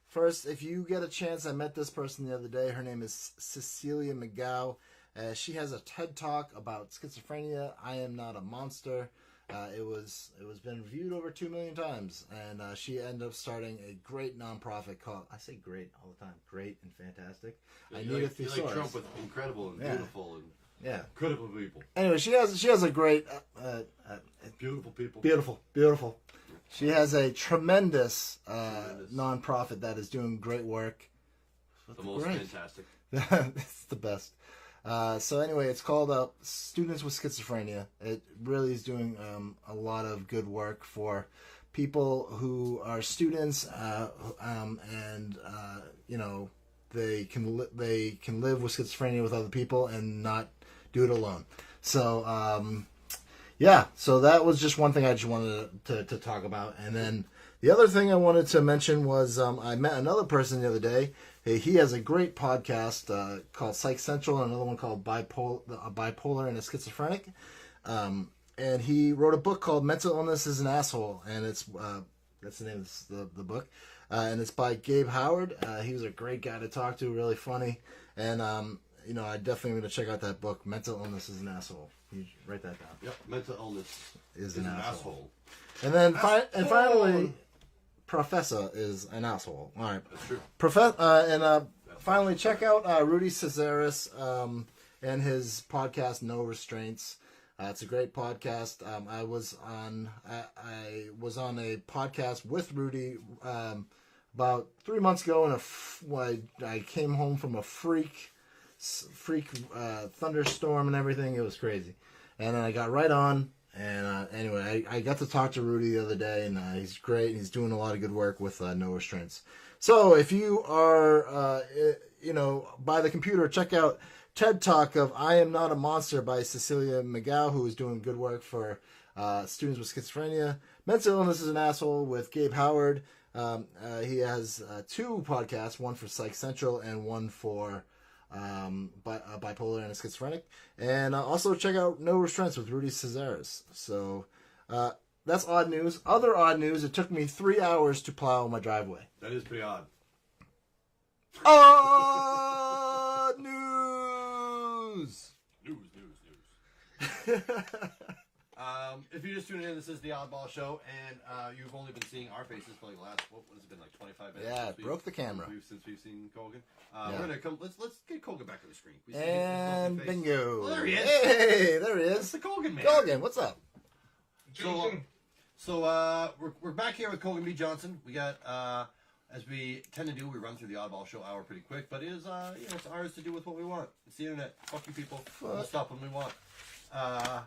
First, if you get a chance, I met this person the other day. Her name is Cecilia McGow. She has a TED Talk about schizophrenia. I am not a monster. It was been viewed over 2 million times, and she ended up starting a great nonprofit called. I say great all the time, great and fantastic. I need a thesaurus. You like Trump with incredible and beautiful and critical people. Anyway, she has a great beautiful people. Beautiful. She has a tremendous nonprofit that is doing great work. The most fantastic. It's the best. So anyway, it's called Students with Schizophrenia. It really is doing a lot of good work for people who are students, and they can live with schizophrenia with other people and not do it alone. So so that was just one thing I just wanted to talk about. And then the other thing I wanted to mention was I met another person the other day. He has a great podcast called Psych Central and another one called Bipolar and a Schizophrenic. And he wrote a book called Mental Illness is an Asshole. And it's that's the name of the book. And it's by Gabe Howard. He was a great guy to talk to, really funny. And, I definitely am going to check out that book, Mental Illness is an Asshole. You write that down. Yep, mental illness is an asshole. And then finally... Professor is an asshole. All right. That's true. Finally, check out Rudy Cesaris and his podcast, No Restraints. It's a great podcast. I was on a podcast with Rudy about 3 months ago, and I came home from a freak thunderstorm and everything. It was crazy, and then I got right on. And anyway, I got to talk to Rudy the other day, and he's great. He's doing a lot of good work with No Restraints. So if you are, by the computer, check out TED Talk of I Am Not a Monster by Cecilia McGow, who is doing good work for students with schizophrenia. Mental Illness is an Asshole with Gabe Howard. He has 2 podcasts, one for Psych Central and one for... bipolar and a schizophrenic, and also check out No Restraints with Rudy Cesaris. So that's odd news. Other odd news: it took me 3 hours to plow my driveway. That is pretty odd. Odd news. News. If you're just tuning in, this is the Oddball Show, and you've only been seeing our faces for like the last, what has it been, like 25 minutes? Yeah, it broke the camera. Since we've seen Colgan. We're going to come, let's get Colgan back on the screen. And bingo. Well, there he is. Hey, there he is. It's the Colgan man. Colgan, what's up? So we're back here with Colgan B. Johnson. We got, as we tend to do, we run through the Oddball Show hour pretty quick, but it is, it's ours to do with what we want. It's the internet. Fuck you people. We'll stop when we want. I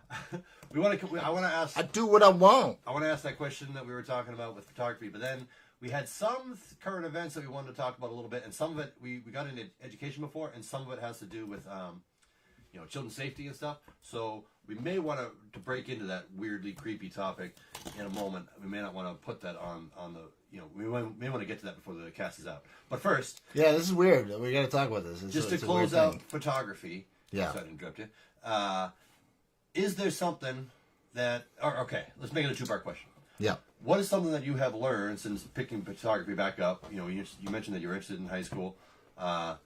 want to ask. I do what I want. I want to ask that question that we were talking about with photography, but then we had some current events that we wanted to talk about a little bit, and some of it we got into education before, and some of it has to do with children's safety and stuff. So we may want to break into that weirdly creepy topic in a moment. We may not want to put that on the. We may want to get to that before the cast is out. But first, yeah, this is weird. We got to talk about this. Just to close out photography. Yeah. Sorry to interrupt you. Is there something that... okay, let's make it a 2-part question. Yeah. What is something that you have learned since picking photography back up? You mentioned that you were interested in high school, at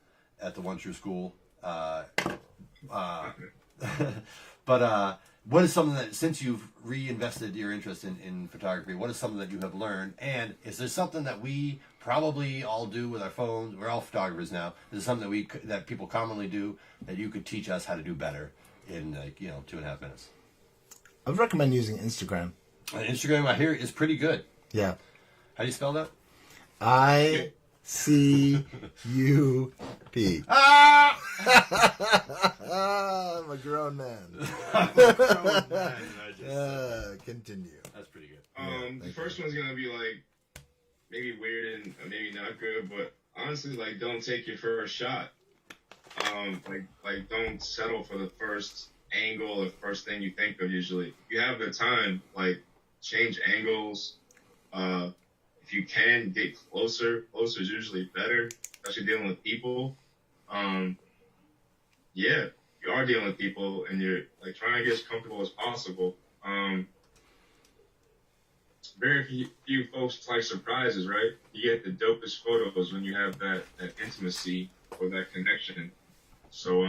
the One True School. But what is something that, since you've reinvested your interest in photography, what is something that you have learned? And is there something that we probably all do with our phones? We're all photographers now. Is there something that people commonly do that you could teach us how to do better in 2.5 minutes? I would recommend using Instagram. Instagram, I hear, is pretty good. Yeah. How do you spell that? ICUP. I'm a grown man. Continue. That's pretty good. The first one's gonna be like maybe weird and maybe not good, but honestly, like don't take your first shot. Like don't settle for the first angle or first thing you think of. Usually, if you have the time, like change angles. If you can get closer is usually better, especially dealing with people. Yeah, you are dealing with people, and you're like trying to get as comfortable as possible. Very few folks like surprises, right? You get the dopest photos when you have that intimacy or that connection. So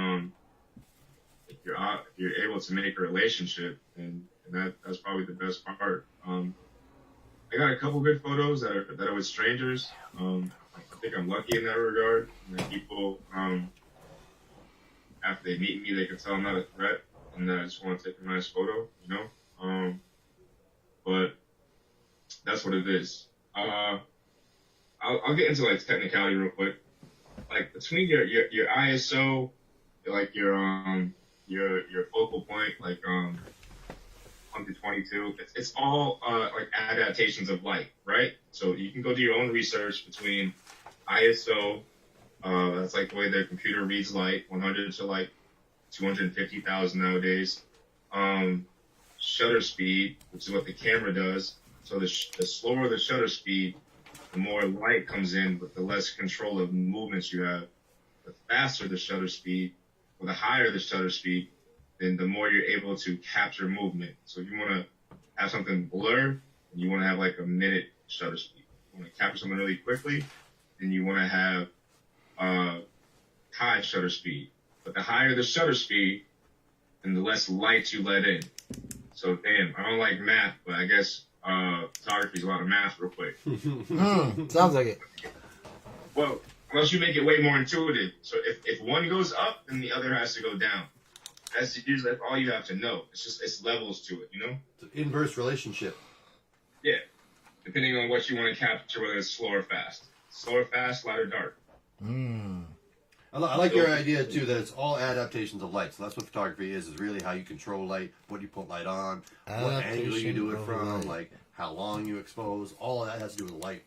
if you're able to make a relationship, and that's probably the best part. I got a couple good photos that are with strangers. I think I'm lucky in that regard. And people, after they meet me, they can tell I'm not a threat, and that I just want to take a nice photo, you know. But that's what it is. I'll get into like technicality real quick. Like between your ISO, like your focal point, like 1 to 22, it's all like adaptations of light, right? So you can go do your own research between ISO, that's like the way the computer reads light, 100 to like 250,000 nowadays. Shutter speed, which is what the camera does. So the slower the shutter speed, the more light comes in, but the less control of movements you have. The faster the shutter speed, or the higher the shutter speed, then the more you're able to capture movement. So if you want to have something blur, and you want to have like a minute shutter speed. You want to capture something really quickly, then you want to have high shutter speed. But the higher the shutter speed, then the less light you let in. So damn, I don't like math, but I guess photography is a lot of math real quick. Sounds like it. Well, unless you make it way more intuitive. So if one goes up, then the other has to go down. That's all you have to know. It's levels to it, you know? It's an inverse relationship. Yeah. Depending on what you want to capture, whether it's slow or fast. Slow or fast, light or dark. I like your idea, too, that it's all adaptations of light. So that's what photography is really how you control light, what you put light on, what angle you do it from, like how long you expose. All of that has to do with light,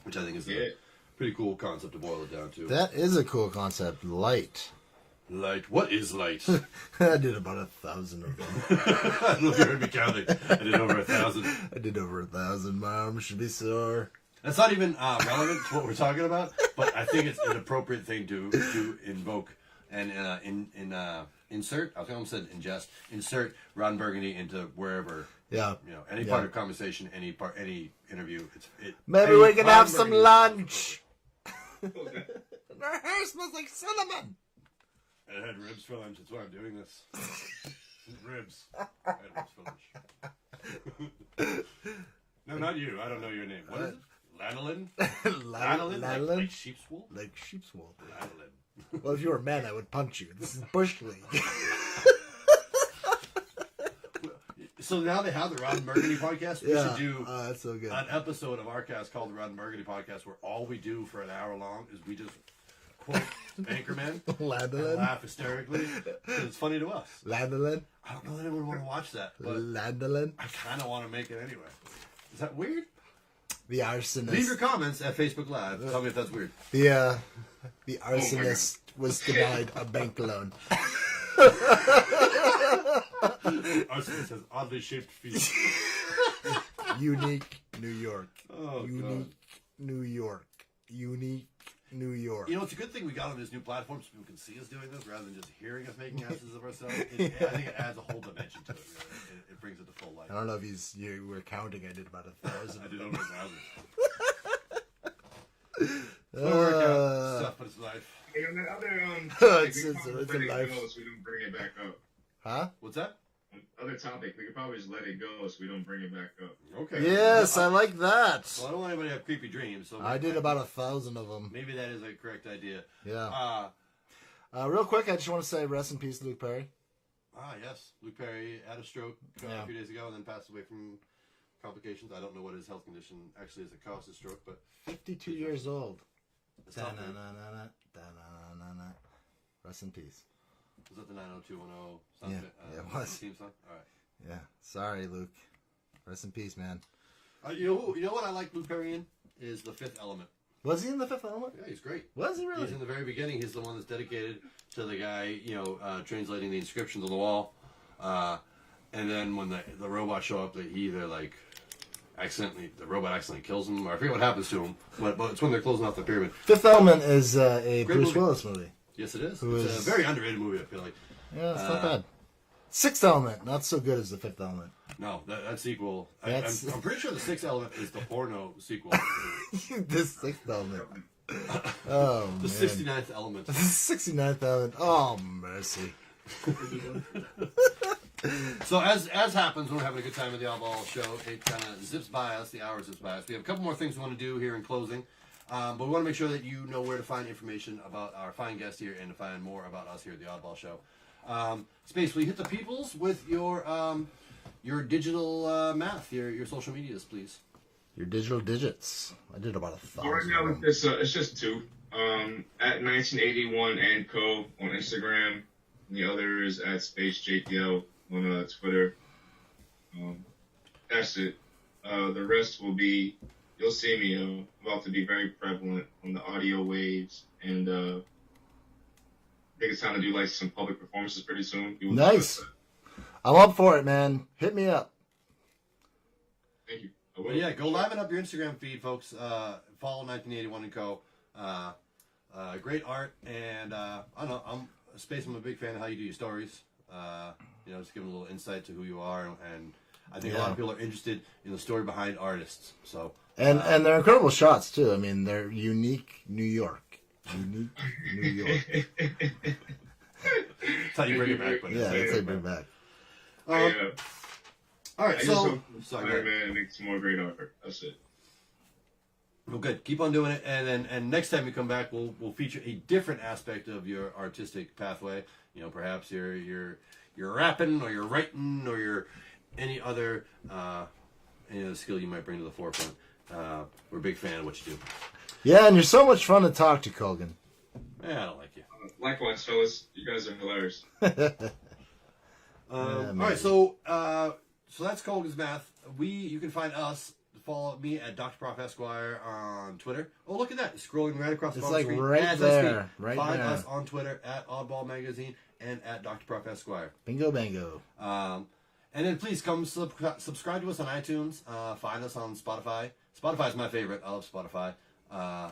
which I think is a pretty cool concept to boil it down to. That is a cool concept. Light. Light. What is light? I did about 1,000 of them. I don't know if you heard me counting. I did over 1,000. I did over 1,000. My arm should be sore. That's not even relevant to what we're talking about, but I think it's an appropriate thing to invoke and insert. I almost said ingest. Insert Ron Burgundy into wherever. Yeah. You know, any part of conversation, any interview. Maybe we can have some lunch. Our hair smells like cinnamon. I had ribs for lunch. That's why I'm doing this. Ribs. I had ribs for lunch. No, not you. I don't know your name. What is it? Lanolin? Lanolin? Like sheep's wool? Like sheep's wool. Lanolin. Well, if you were a man, I would punch you. This is Bush League. So now they have the Ron Burgundy podcast. We should do that's so good. an episode of our cast called the Ron Burgundy podcast where all we do for an hour long is we just quote Anchorman and laugh hysterically because it's funny to us. Lanolin? I don't know that anyone would want to watch that, but Lanolin? I kind of want to make it anyway. Is that weird? The arsonist. Leave your comments at Facebook Live. Tell me if that's weird. The arsonist was denied a bank loan. Arsonist has oddly shaped feet. Unique New York. Oh, Unique God. New York. Unique New York. You know, it's a good thing we got on this new platform so people can see us doing this rather than just hearing us making asses of ourselves. I think it adds a whole dimension to it, really. It brings it to full life. I don't know if you were counting. I did about 1,000. I did over 1,000. Workout stuff, but it's life. Hey, on that other It's a life. we don't bring it back up. Huh? What's that? Other topic, we could probably just let it go so we don't bring it back up. Okay. Yes, I like that. Well, I don't want anybody to have creepy dreams. So I did about 1,000 of them. Maybe that is a correct idea. Yeah. Real quick, I just want to say rest in peace, Luke Perry. Yes. Luke Perry had a stroke a few days ago and then passed away from complications. I don't know what his health condition actually is that caused his stroke, but 52 years old. Da-na-na-na-na, Da-na-na-na-na. Rest in peace. Was that the 90210 Yeah, it was. Theme song? All right. Yeah. Sorry, Luke. Rest in peace, man. You know what I like Luke Perry in? Is The Fifth Element. Was he in The Fifth Element? Yeah, he's great. Was he really? He's in the very beginning. He's the one that's dedicated to the guy, translating the inscriptions on the wall. And then when the robots show up, he either like the robot accidentally kills him, or I forget what happens to him. But it's when they're closing off the pyramid. Fifth Element is a Great Bruce movie. Willis movie. Yes, it is. Who It's is- a very underrated movie, I feel like. Yeah, it's not bad. Sixth Element, not so good as The Fifth Element. No, that sequel. That's- I'm pretty sure the Sixth Element is the porno sequel. The Sixth Element. Oh, The man. 69th Element. The 69th Element. Oh, mercy. So as happens when we're having a good time at the Oddball Show, it kind of zips by us. The hour zips by us. We have a couple more things we want to do here in closing, but we want to make sure that you know where to find information about our fine guest here and to find more about us here at the Oddball Show. Space, will you hit the peoples with your digital math, your social medias, please? Your digital digits. I did about 1,000. Right now, of them. it's just 2. At 1981 and Co. on Instagram. And the other is at SpaceJTL on Twitter. That's it. The rest will be, you'll see me. I'm about to be very prevalent on the audio waves, and I think it's time to do like some public performances pretty soon. Nice. I'm up for it, man. Hit me up. Thank you. Well, yeah, go liven up your Instagram feed, folks. Follow 1981 and Co. Great art, and I don't know. Space, I'm a big fan of how you do your stories. Just giving a little insight to who you are, and I think a lot of people are interested in the story behind artists. So And they're incredible shots too. I mean, they're unique New York. Unique New York. that's how you bring it back. But Yeah, that's how you bring it back. all right, I so just sorry. Iron Man and make some more great art. That's it. Well, good. Keep on doing it, and next time you come back, we'll feature a different aspect of your artistic pathway. Perhaps you're rapping, or you're writing, or you're any other skill you might bring to the forefront. We're a big fan of what you do. Yeah, and you're so much fun to talk to, Colgan. Yeah, I don't like you. Likewise, fellas. You guys are hilarious. All right, so that's Colgan's Math. You can find us. Follow me at Dr. Prof Esquire on Twitter. Oh, look at that. Scrolling right across the It's bottom like screen. right As I there, speak. right Find there. us on Twitter at Oddball Magazine and at Dr. Prof Esquire. Bingo bango. And then please come subscribe to us on iTunes. Find us on Spotify. Spotify's my favorite. I love Spotify. I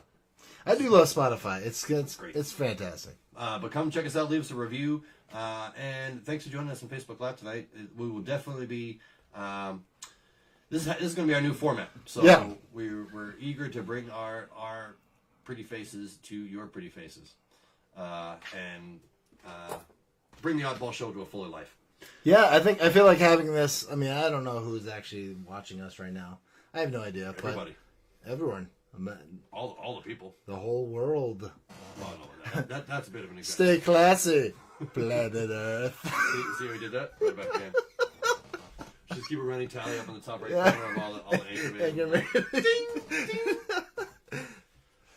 do love Spotify. It's Great. It's fantastic. But come check us out. Leave us a review. And thanks for joining us on Facebook Live tonight. We will definitely be... This is going to be our new format. So Yeah. we're eager to bring our pretty faces to your pretty faces. And bring the Oddball Show to a fuller life. Yeah, I feel like having this. I mean, I don't know who's actually watching us right now. I have no idea. Everybody. But everyone. All the people. The whole world. Oh, no, that's a bit of an example. Stay classy, planet Earth. See how we did that? Right back again. Just keep a running tally up on the top right Yeah. corner of all the anchor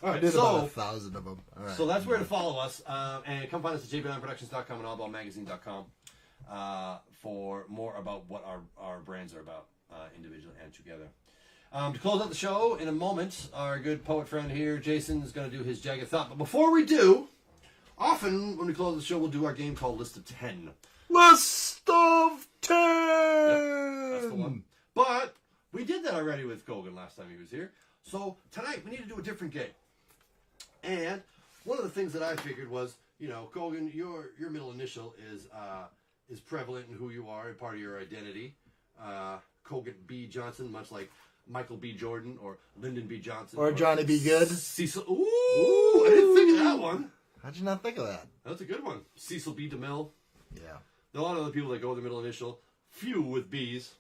All I right, did about so 1,000 of them. All right. So that's where to follow us. And come find us at jbonproductions.com and oddballmagazine.com for more about what our brands are about individually and together. To close out the show, in a moment, our good poet friend here, Jason, is going to do his Jagged Thought. But before we do, often when we close the show, we'll do our game called List of 10. List of 10! That's the one. But we did that already with Colgan last time he was here. So tonight we need to do a different game. And one of the things that I figured was, Colgan, your middle initial is prevalent in who you are and part of your identity. Colgan B. Johnson, much like Michael B. Jordan or Lyndon B. Johnson. Or Johnny B. Good. Cecil. Ooh, I didn't think of that one. How'd you not think of that? That's a good one. Cecil B. DeMille. Yeah. There are a lot of other people that go with the middle initial. Few with B's.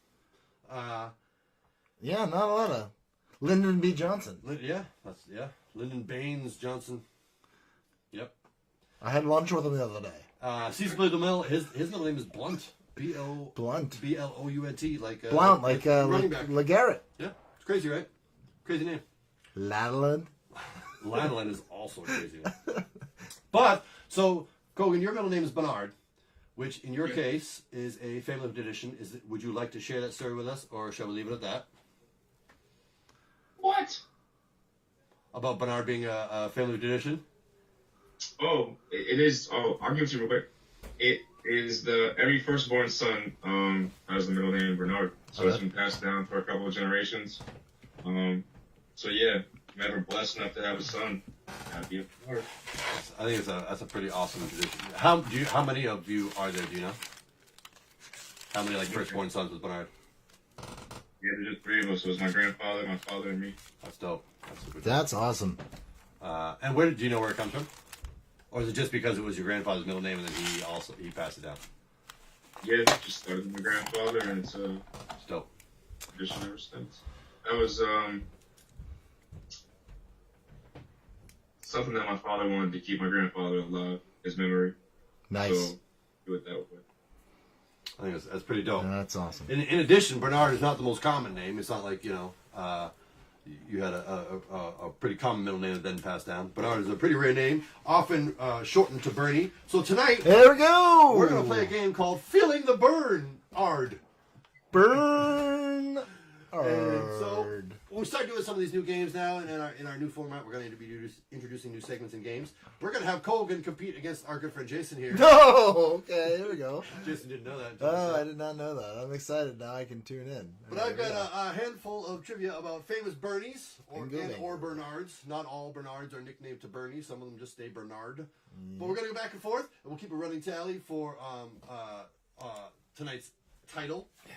Yeah, not a lot of. Lyndon B. Johnson. Lyndon Baines Johnson. Yep. I had lunch with him the other day. Cecil B. DeMille. His middle name is Blunt. Blunt. B-L-O-U-N-T. Blount, like running back. LeGarrette. Yeah, it's crazy, right? Crazy name. Ladeland. Ladeland is also a crazy name. But so Colgan, your middle name is Bernard, which in your case is a family tradition. Would you like to share that story with us, or shall we leave it at that? What? about Bernard being a family tradition? Oh, it is. Oh, I'll give it to you real quick. It is every firstborn son has the middle name Bernard, so it's been passed down for a couple of generations. So yeah, if I'm ever blessed enough to have a son, that'd be a Bernard. I think that's a pretty awesome tradition. How many of you are there? Do you know? How many firstborn sons with Bernard? Yeah, there's just 3 of us. So it was my grandfather, my father, and me. That's dope. That's super dope. That's awesome. And do you know where it comes from? Or is it just because it was your grandfather's middle name and then he passed it down? Yeah, it just started with my grandfather, and it's dope. Tradition ever since. That was something that my father wanted to keep my grandfather alive, his memory. Nice. So do it that way. I think that's pretty dope. Yeah, that's awesome. In addition, Bernard is not the most common name. It's not like, you had a pretty common middle name that didn't pass down. Bernard is a pretty rare name, often shortened to Bernie. So tonight, There we go. we're going to play a game called Feeling the Bernard. Burn. And so when we start doing some of these new games now, and in our new format, we're going to be introducing new segments and games. We're going to have Colgan compete against our good friend Jason here. No. Okay. Here we go. Jason didn't know that. Oh, I did not know that. I'm excited now. I can tune in. But I've got a handful of trivia about famous Bernies or Bernards. Not all Bernards are nicknamed to Bernie. Some of them just stay Bernard. But we're going to go back and forth, and we'll keep a running tally for tonight's title. Yeah.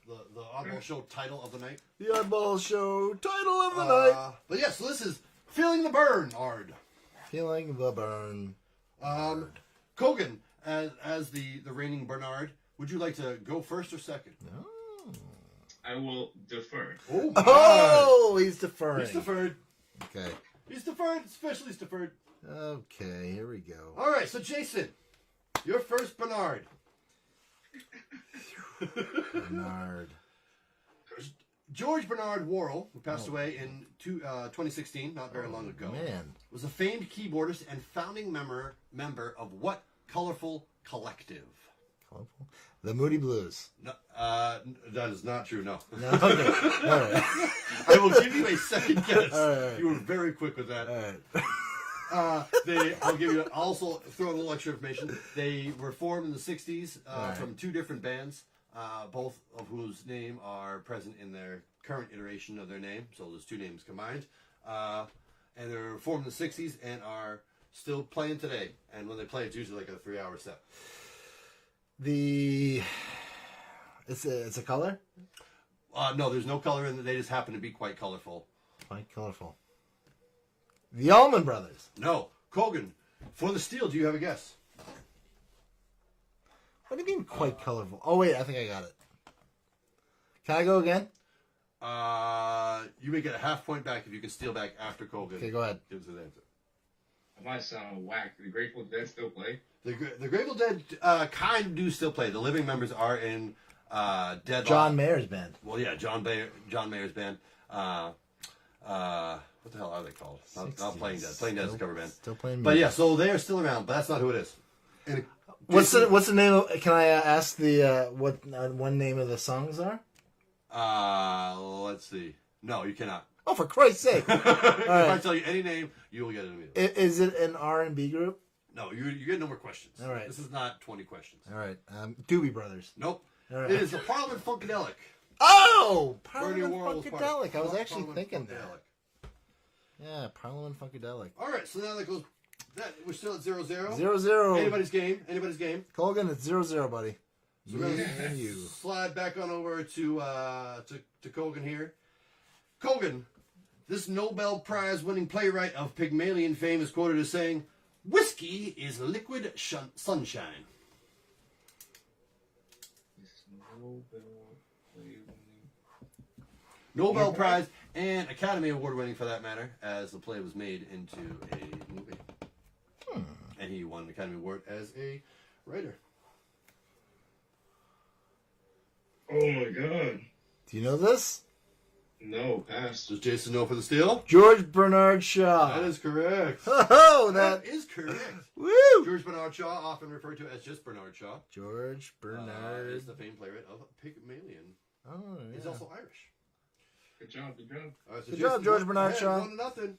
The Oddball Show title of the night. The Oddball Show title of the night. But yeah, so this is Feeling the Bernard. Feeling the burn. Colgan, as the reigning Bernard, would you like to go first or second? No. I will defer. Oh, he's deferring. He's deferred. Okay. He's deferred. Especially he's deferred. Okay, here we go. All right, so Jason, your first Bernard. Bernard. George Bernard Worrell, who passed away in 2016, not very long ago, was a famed keyboardist and founding member of what colorful collective? Colorful? The Moody Blues. No, that is not true, no. No, okay. All right. I will give you a second guess. All right. You were very quick with that. All right. I'll give you also throw in a little extra information. They were formed in the 60s from 2 different bands, both of whose name are present in their current iteration of their name. So there's 2 names combined. And they were formed in the 60s and are still playing today. And when they play, it's usually like a 3-hour set. It's a color? No, there's no color in it. They just happen to be quite colorful. Quite colorful. The Allman Brothers. No. Colgan, for the steal, do you have a guess? What do you mean quite colorful? Oh, wait, I think I got it. Can I go again? You may get a half point back if you can steal back after Colgan. Okay, go ahead. Give us the answer. It might sound whack. The Grateful Dead still play? The Grateful Dead kind of do still play. The living members are in Deadlock. John Mayer's band. Well, yeah, John Mayer's band. What the hell are they called? Not Playing Dead. Playing Dead is a cover band. Still playing music. But yeah, so they are still around, but that's not who it is. And What's the name of? Can I ask the what one name of the songs are? Let's see. No, you cannot. Oh, for Christ's sake! If I tell you any name, you will get it immediately. Is it an R&B group? No, you get no more questions. All right. This is not 20 questions. All right. Doobie Brothers. Nope. All right. It is the Parliament Funkadelic. Oh! Bernie Parliament Worrell was Funkadelic. I was actually Parliament thinking that. Funkadelic. Yeah, Parliament Funkadelic. All right, so now that goes. We're still at 0-0. 0-0. Anybody's game. Colgan, it's 0-0, buddy. So we're Me gonna and you. slide back on over to Colgan here. Colgan, this Nobel Prize winning playwright of Pygmalion fame is quoted as saying, "Whiskey is liquid sunshine." Nobel Prize and Academy Award winning for that matter, as the play was made into a movie. And he won an Academy Award as a writer. Oh my god. Do you know this? No, pass. Does Jason know for the steal? George Bernard Shaw. That is correct. Oh, That is correct. Woo! George Bernard Shaw, often referred to as just Bernard Shaw, George Bernard. is the famed playwright of Pygmalion. Oh, yeah. He's also Irish. Good job, good job. All right, so Good Jason, job, George one- Bernard ahead, Shaw. 1-0.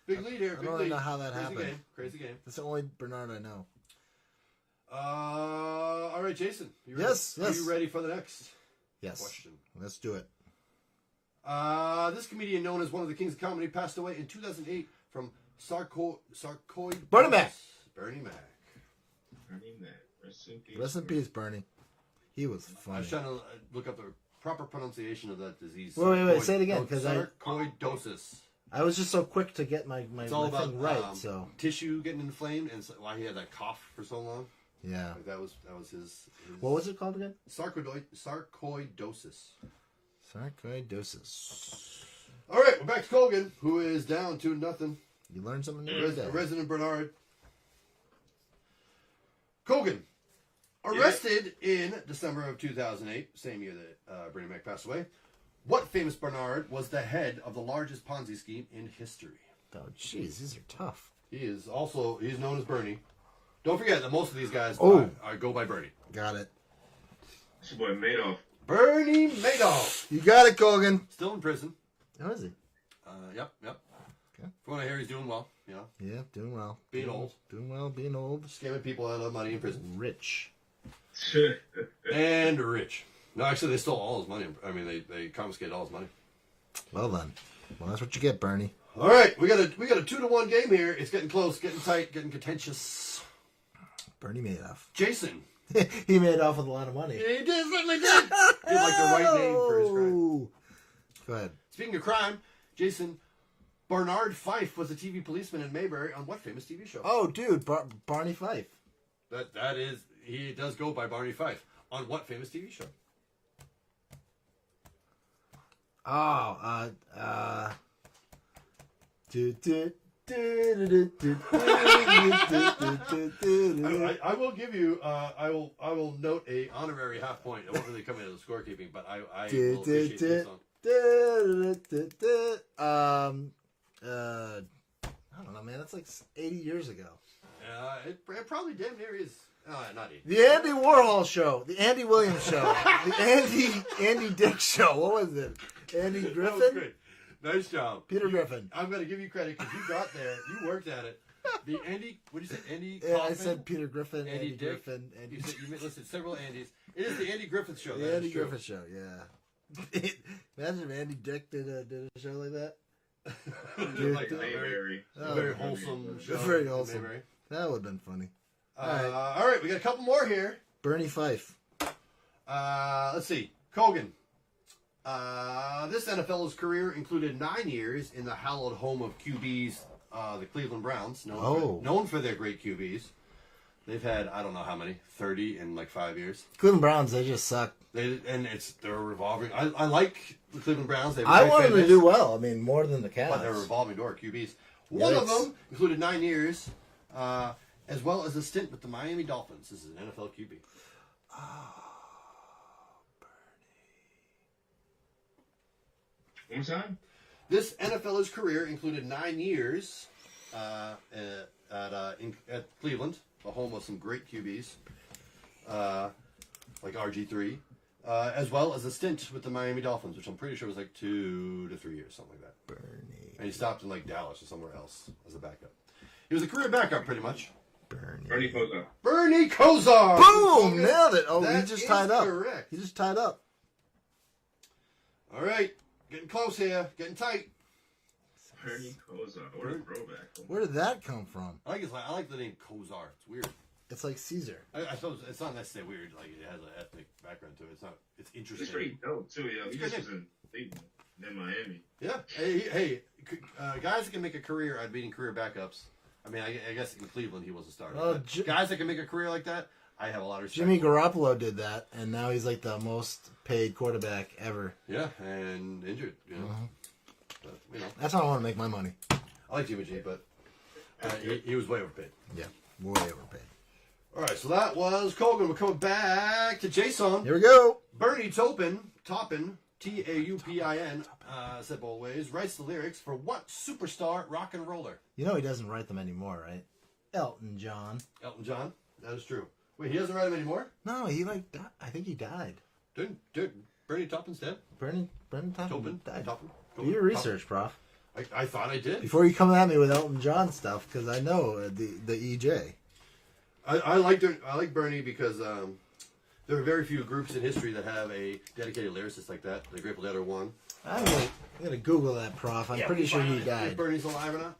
Big lead here. I Big don't really lead. know how that happened. Game. Crazy game. That's the only Bernard I know. All right, Jason. Yes. Are you ready for the next question? Let's do it. This comedian, known as one of the kings of comedy, passed away in 2008 from sarcoidosis. Bernie Mac. Bernie Mac. Bernie Mac. Rest in peace, Bernie. He was I funny. was trying to look up the proper pronunciation of that disease. Wait. Say it again, because sarcoidosis. I was just so quick to get my It's all about thing right. So tissue getting inflamed, and so why he had that cough for so long. yeah. Like that was his. What was it called again? Sarcoidosis. Sarcoidosis. All right, we're back to Colgan, who is down 2-0. You learned something new today. Resident Bernard. Colgan, arrested in December of 2008, same year that Bernie Mac passed away. What famous Bernard was the head of the largest Ponzi scheme in history? Oh, jeez, these are tough. He's known as Bernie. Don't forget that most of these guys go by Bernie. Got it. It's your boy Madoff. Bernie Madoff. You got it, Colgan. Still in prison. How is he? Yep. Okay. From what I hear, he's doing well. You know, Yeah, doing well. Being old. Doing well, being old. scamming people out of money in prison. Rich. And rich. No, actually, they stole all his money. I mean, they confiscated all his money. Well then. Well, that's what you get, Bernie. All right, we got a 2-1 game here. It's getting close, getting tight, getting contentious. Bernie Madoff. Jason. He made off with a lot of money. He did, certainly did. He had like the right name for his crime. Go ahead. Speaking of crime, Jason, Bernard Fife was a TV policeman in Mayberry on what famous TV show? Oh, dude, Barney Fife. That is, he does go by Barney Fife. On what famous TV show? Oh, I will give you. I will note a honorary half point. It won't really come into the scorekeeping, but I will appreciate this song. I don't know, man. That's like 80 years ago. It probably damn near is. Not 80. The Andy Warhol Show, the Andy Williams Show, the Andy Dick Show. What was it? Andy That was Griffin? great. Nice job. Peter Griffin. I'm going to give you credit because you got there. You worked at it. The Andy, what did you say? Andy Yeah, I Kaufman? said Peter Griffin, Andy Dick? Griffin, Andy. You listed several Andys. It is the Andy Griffith Show. The that Andy is true. Griffin Show. Yeah. Imagine if Andy Dick did a show like that. Like a Mayberry. very wholesome show. Very wholesome. Mayberry. That would have been funny. All right, we got a couple more here. Bernie Fife. Let's see. Colgan. This NFL's career included 9 years in the hallowed home of QBs, the Cleveland Browns, known for their great QBs. They've had, I don't know how many, 30 in like 5 years. Cleveland Browns, they just suck. They're revolving. I like the Cleveland Browns. I want them to do well. I mean, more than the Cavs. But they're a revolving door QBs. One of them included 9 years, as well as a stint with the Miami Dolphins. This is an NFL QB. One more time? This NFL's career included 9 years at Cleveland, the home of some great QBs, like RG3, as well as a stint with the Miami Dolphins, which I'm pretty sure was like 2 to 3 years, something like that. Bernie. And he stopped in like Dallas or somewhere else as a backup. He was a career backup, pretty much. Bernie Kosar. Bernie Kosar! Boom! Nailed it. Oh, That he just is tied up. correct. He just tied up. All right, getting close here, getting tight. Bernie Kosar. What a throwback. Where did that come from? I like the name Kosar. It's weird. It's like Caesar. I suppose it's not necessarily weird. Like it has an ethnic background to it. It's not. It's interesting. It's pretty dope, too. Yeah, he good just was in Miami. Yeah. Hey, guys that can make a career out beating career backups. I mean, I guess in Cleveland he was a starter. Well, But guys that can make a career like that, I have a lot of respect. Jimmy Garoppolo did that, and now he's like the most paid quarterback ever. Yeah, and injured. You know. But, you know, That's how I want to make my money. I like Jimmy G, but he was way overpaid. Yeah, way overpaid. All right, so that was Colgan. We're coming back to Jason. Here we go. Bernie Taupin, Taupin, said both ways, writes the lyrics for what superstar rock and roller? You know he doesn't write them anymore, right? Elton John. Elton John. That is true. Wait, he doesn't write them anymore? No, he I think he died. Did Bernie Taupin's dead? Brendan Taupin Taupin? died. Taupin? Do your research, Prof. I thought I did. Before you come at me with Elton John stuff, because I know the EJ. I like Bernie because there are very few groups in history that have a dedicated lyricist like that. The Grateful Dead are one. I'm gonna Google that, Prof. I'm pretty sure he died. If Bernie's alive or not?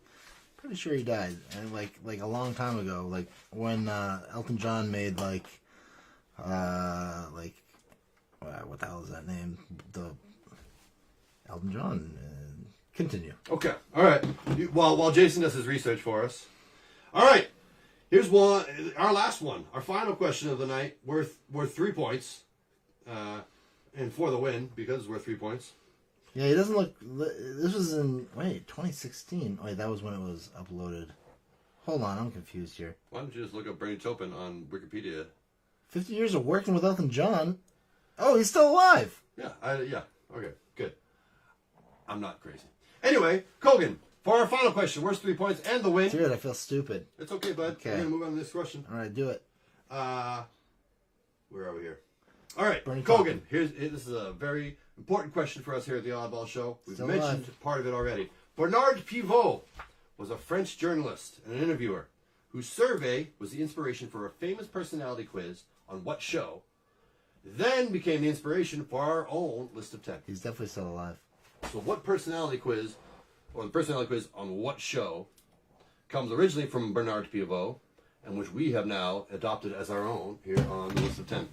Pretty sure he died, and like a long time ago, like when Elton John made what the hell is that name? The Elton John. Continue. Okay. All right. While Jason does his research for us. All right. Here's one. Our last one. Our final question of the night. Worth 3 points. And for the win because it's worth 3 points. Yeah, he doesn't look. This was in 2016. Wait, that was when it was uploaded. Hold on, I'm confused here. Why don't you just look up Bernie Taupin on Wikipedia? 50 years of working with Elton John. Oh, he's still alive. Yeah. Yeah. Okay. Good. I'm not crazy. Anyway, Colgan, for our final question, worth 3 points and the win. Dude, I feel stupid. It's okay, bud. Okay. We're gonna move on to this question. All right, do it. Where are we here? All right, Bernie Colgan. This is a very important question for us here at the Oddball Show. We've Still mentioned alive. part of it already. Bernard Pivot was a French journalist and an interviewer whose survey was the inspiration for a famous personality quiz on what show, then became the inspiration for our own list of 10. He's definitely still alive. So what personality quiz, or the personality quiz on what show, comes originally from Bernard Pivot, and which we have now adopted as our own here on the list of 10.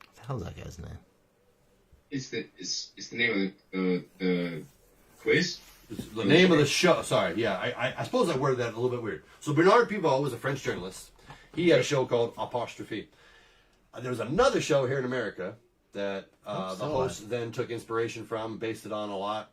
What the hell's that guy's name? It's the name of the quiz. The name of the show. Sorry, yeah, I suppose I worded that a little bit weird. So Bernard Pivot was a French journalist. He had a show called Apostrophe. There was another show here in America that the host then took inspiration from, based it on a lot.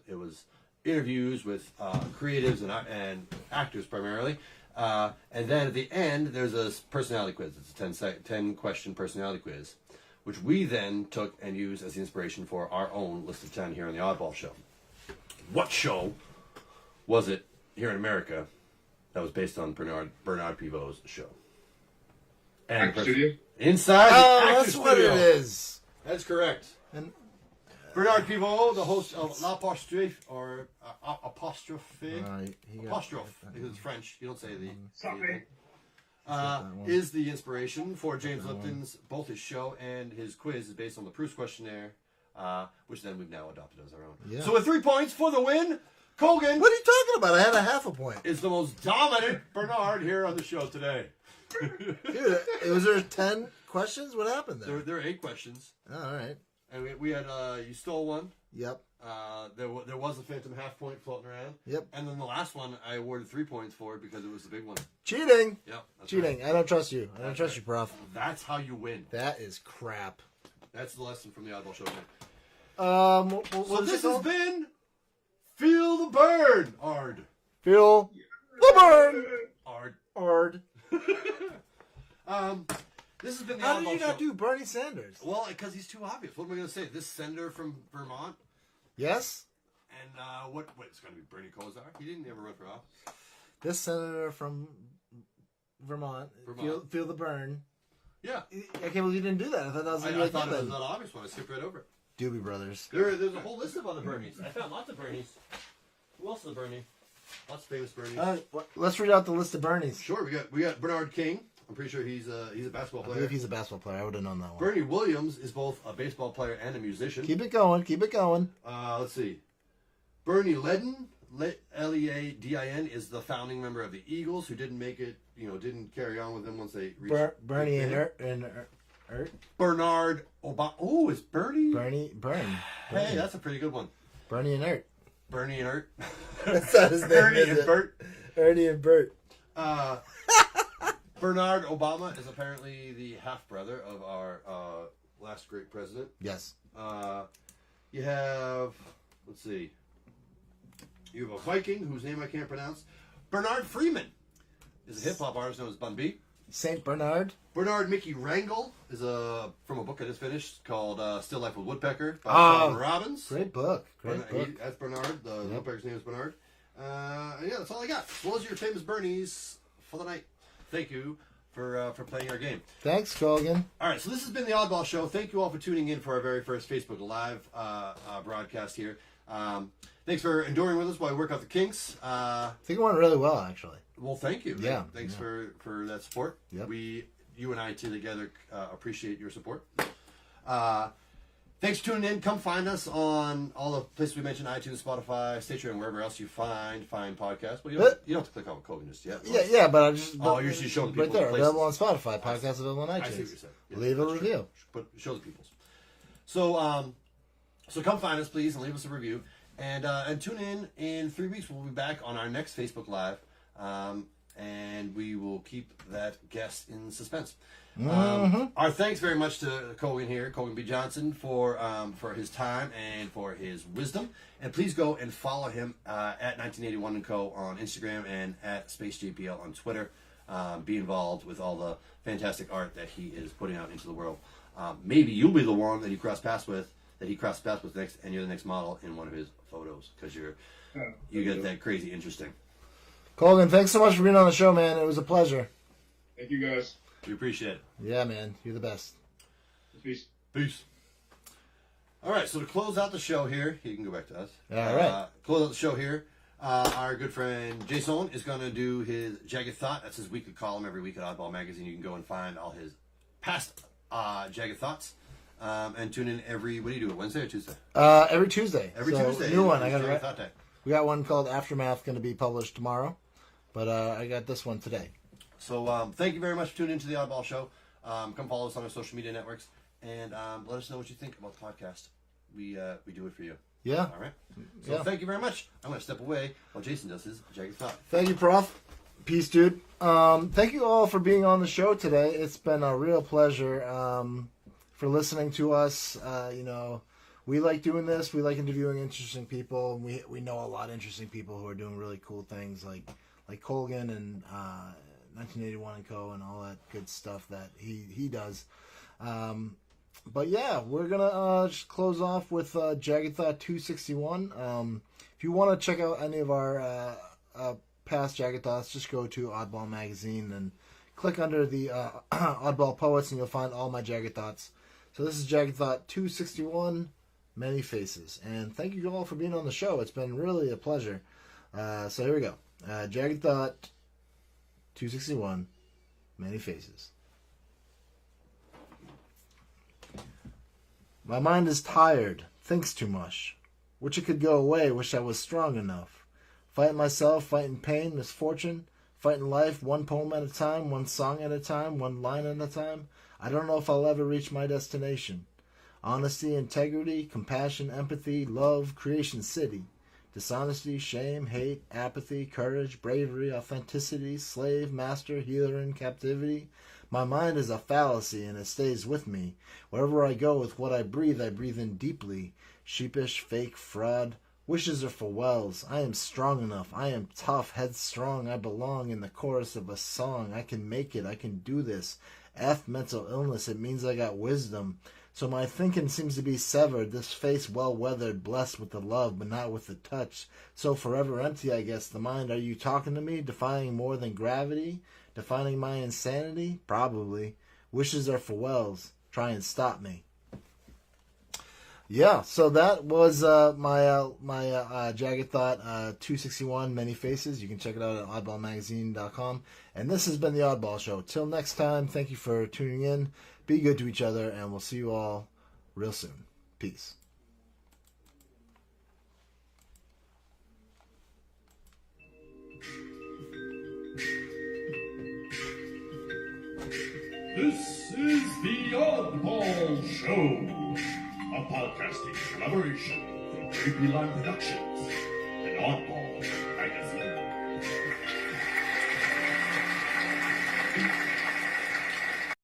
It was interviews with creatives and actors primarily. And then at the end, there's a personality quiz. It's a 10-question personality quiz, which we then took and used as the inspiration for our own list of 10 here on the Oddball Show. What show was it here in America that was based on Bernard Pivot's show? And Actor Studio? Inside the Oh, Actor that's what Studio. it is. That's correct. And Bernard Pivot, the host of L'Apostrophe, or Apostrophe, Apostrophe, because it's French, you don't say the is the inspiration for James Lipton's, both his show and his quiz is based on the Proust questionnaire, which then we've now adopted as our own. Yeah. So with 3 points for the win, Colgan what are you talking about? I had a half a point. is the most dominant Bernard here on the show today. Dude, was there 10 questions? What happened there? There are 8 questions. Oh, all right. And we had, you stole one. Yep. There was a phantom half point floating around. Yep. And then the last one, I awarded 3 points for because it was the big one. Cheating. Yep. That's Cheating. right. I don't trust you. I don't That's trust right. you, Prof. That's how you win. That is crap. That's the lesson from the Oddball Show. What is This it has called? been Feel the Burn, Ard. Feel the burn. Ard. Ard. This has been the How Oddball did you Show. not do Bernie Sanders? Well, because he's too obvious. What am I going to say? This senator from Vermont, Yes? and what? It's going to be Bernie Kosar. He didn't ever run for office. This senator from Vermont. Feel the burn. Yeah. I can't believe you didn't do that. I thought that was I going to be thought it was given. an obvious one. I skipped right over it. Doobie Brothers. There's a whole list of other Bernies. I found lots of Bernies. Who else is a Bernie? Lots of famous Bernies. Let's read out the list of Bernies. Sure, we got Bernard King. I'm pretty sure he's a basketball I player. believe he's a basketball player. I would have known that one. Bernie Williams is both a baseball player and a musician. Keep it going. Keep it going. Let's see. Bernie Ledin, Leadin, is the founding member of the Eagles, who didn't make it. Didn't carry on with them once they reached. Bernie big and fame. Bernard Obama. Oh, it's Bernie. Burn. Hey, that's a pretty good one. Bernie and Ert. Bernie and Ert. That's not his name. Bernie is and it? Bert. Ernie and Bert. Bernard Obama is apparently the half-brother of our last great president. Yes. You have, let's see, you have a Viking whose name I can't pronounce. Bernard Freeman is a hip-hop artist known as Bun B. Saint Bernard. Bernard Mickey Wrangle is from a book I just finished called Still Life with Woodpecker by Oh, Solomon Robbins. Great book. Great book. That's Bernard. The Woodpecker's name is Bernard. Yeah, that's all I got. Those are your famous Bernies for the night. Thank you for playing our game. Thanks, Colgan. All right, so this has been the Oddball Show. Thank you all for tuning in for our very first Facebook Live broadcast here. Thanks for enduring with us while we work out the kinks. I think it went really well, actually. Well, thank you. Yeah. Thanks for that support. Yep. You and I together appreciate your support. Thanks for tuning in. Come find us on all the places we mentioned: iTunes, Spotify, Stitcher, and wherever else you find podcasts. Well, you don't have to click on Colgan just yet. Yeah, but I just... Oh, you're just showing people right there, places. available on Spotify, podcast available on iTunes. I see what you're saying. Yeah, Leave a that's review. True. Show the peoples. So, so come find us, please, and leave us a review. And tune in 3 weeks. We'll be back on our next Facebook Live, and we will keep that guest in suspense. Our thanks very much to Colgan here, Colgan B. Johnson, for his time and for his wisdom. And please go and follow him at 1981 & Co. on Instagram and at SpaceJPL on Twitter. Be involved with all the fantastic art that he is putting out into the world. Maybe you'll be the one that he crossed paths with next, and you're the next model in one of his photos because you get that crazy interesting. Colgan, thanks so much for being on the show, man. It was a pleasure. Thank you, guys. We appreciate it. Yeah, man. You're the best. Peace. Peace. All right, so to close out the show here, you can go back to us. All right. Close out the show here. Our good friend Jason is going to do his Jagged Thought. That's his weekly column every week at Oddball Magazine. You can go and find all his past Jagged Thoughts. And tune in every, what do you do, Wednesday or Tuesday? Every Tuesday. Every So, Tuesday. New one. Jagged Thought Day. We got one called Aftermath going to be published tomorrow. But I got this one today. So thank you very much for tuning into the Oddball Show. Come follow us on our social media networks and let us know what you think about the podcast. We do it for you. Yeah. All right. So thank you very much. I'm going to step away while Jason does his Jagged Thought. Thank you, Prof. Peace, dude. Thank you all for being on the show today. It's been a real pleasure for listening to us. We like doing this. We like interviewing interesting people. We know a lot of interesting people who are doing really cool things like Colgan and 1981 & Co. and all that good stuff that he does. But yeah, we're gonna just close off with Jagged Thought 261. If you want to check out any of our past Jagged Thoughts, just go to Oddball Magazine and click under the Oddball Poets, and you'll find all my Jagged Thoughts. So this is Jagged Thought 261, Many Faces. And thank you all for being on the show. It's been really a pleasure. So here we go. Jagged Thought 261, Many Faces. My mind is tired, thinks too much. Wish it could go away, wish I was strong enough. Fighting myself, fighting pain, misfortune, fighting life one poem at a time, one song at a time, one line at a time. I don't know if I'll ever reach my destination. Honesty, integrity, compassion, empathy, love, creation city. Dishonesty, shame, hate, apathy, courage, bravery, authenticity, slave, master, healer in captivity. My mind is a fallacy and it stays with me. Wherever I go with what I breathe in deeply. Sheepish, fake, fraud. Wishes are for wells. I am strong enough. I am tough, headstrong. I belong in the chorus of a song. I can make it. I can do this. F, mental illness. It means I got wisdom. So my thinking seems to be severed, this face well-weathered, blessed with the love, but not with the touch. So forever empty, I guess, the mind. Are you talking to me, defying more than gravity? Defining my insanity? Probably. Wishes are for wells. Try and stop me. Yeah, so that was my Jagged Thought 261, Many Faces. You can check it out at oddballmagazine.com. And this has been the Oddball Show. Till next time, thank you for tuning in. Be good to each other, and we'll see you all real soon. Peace. This is the Oddball Show, a podcasting collaboration from Creepy Line Productions and Oddball.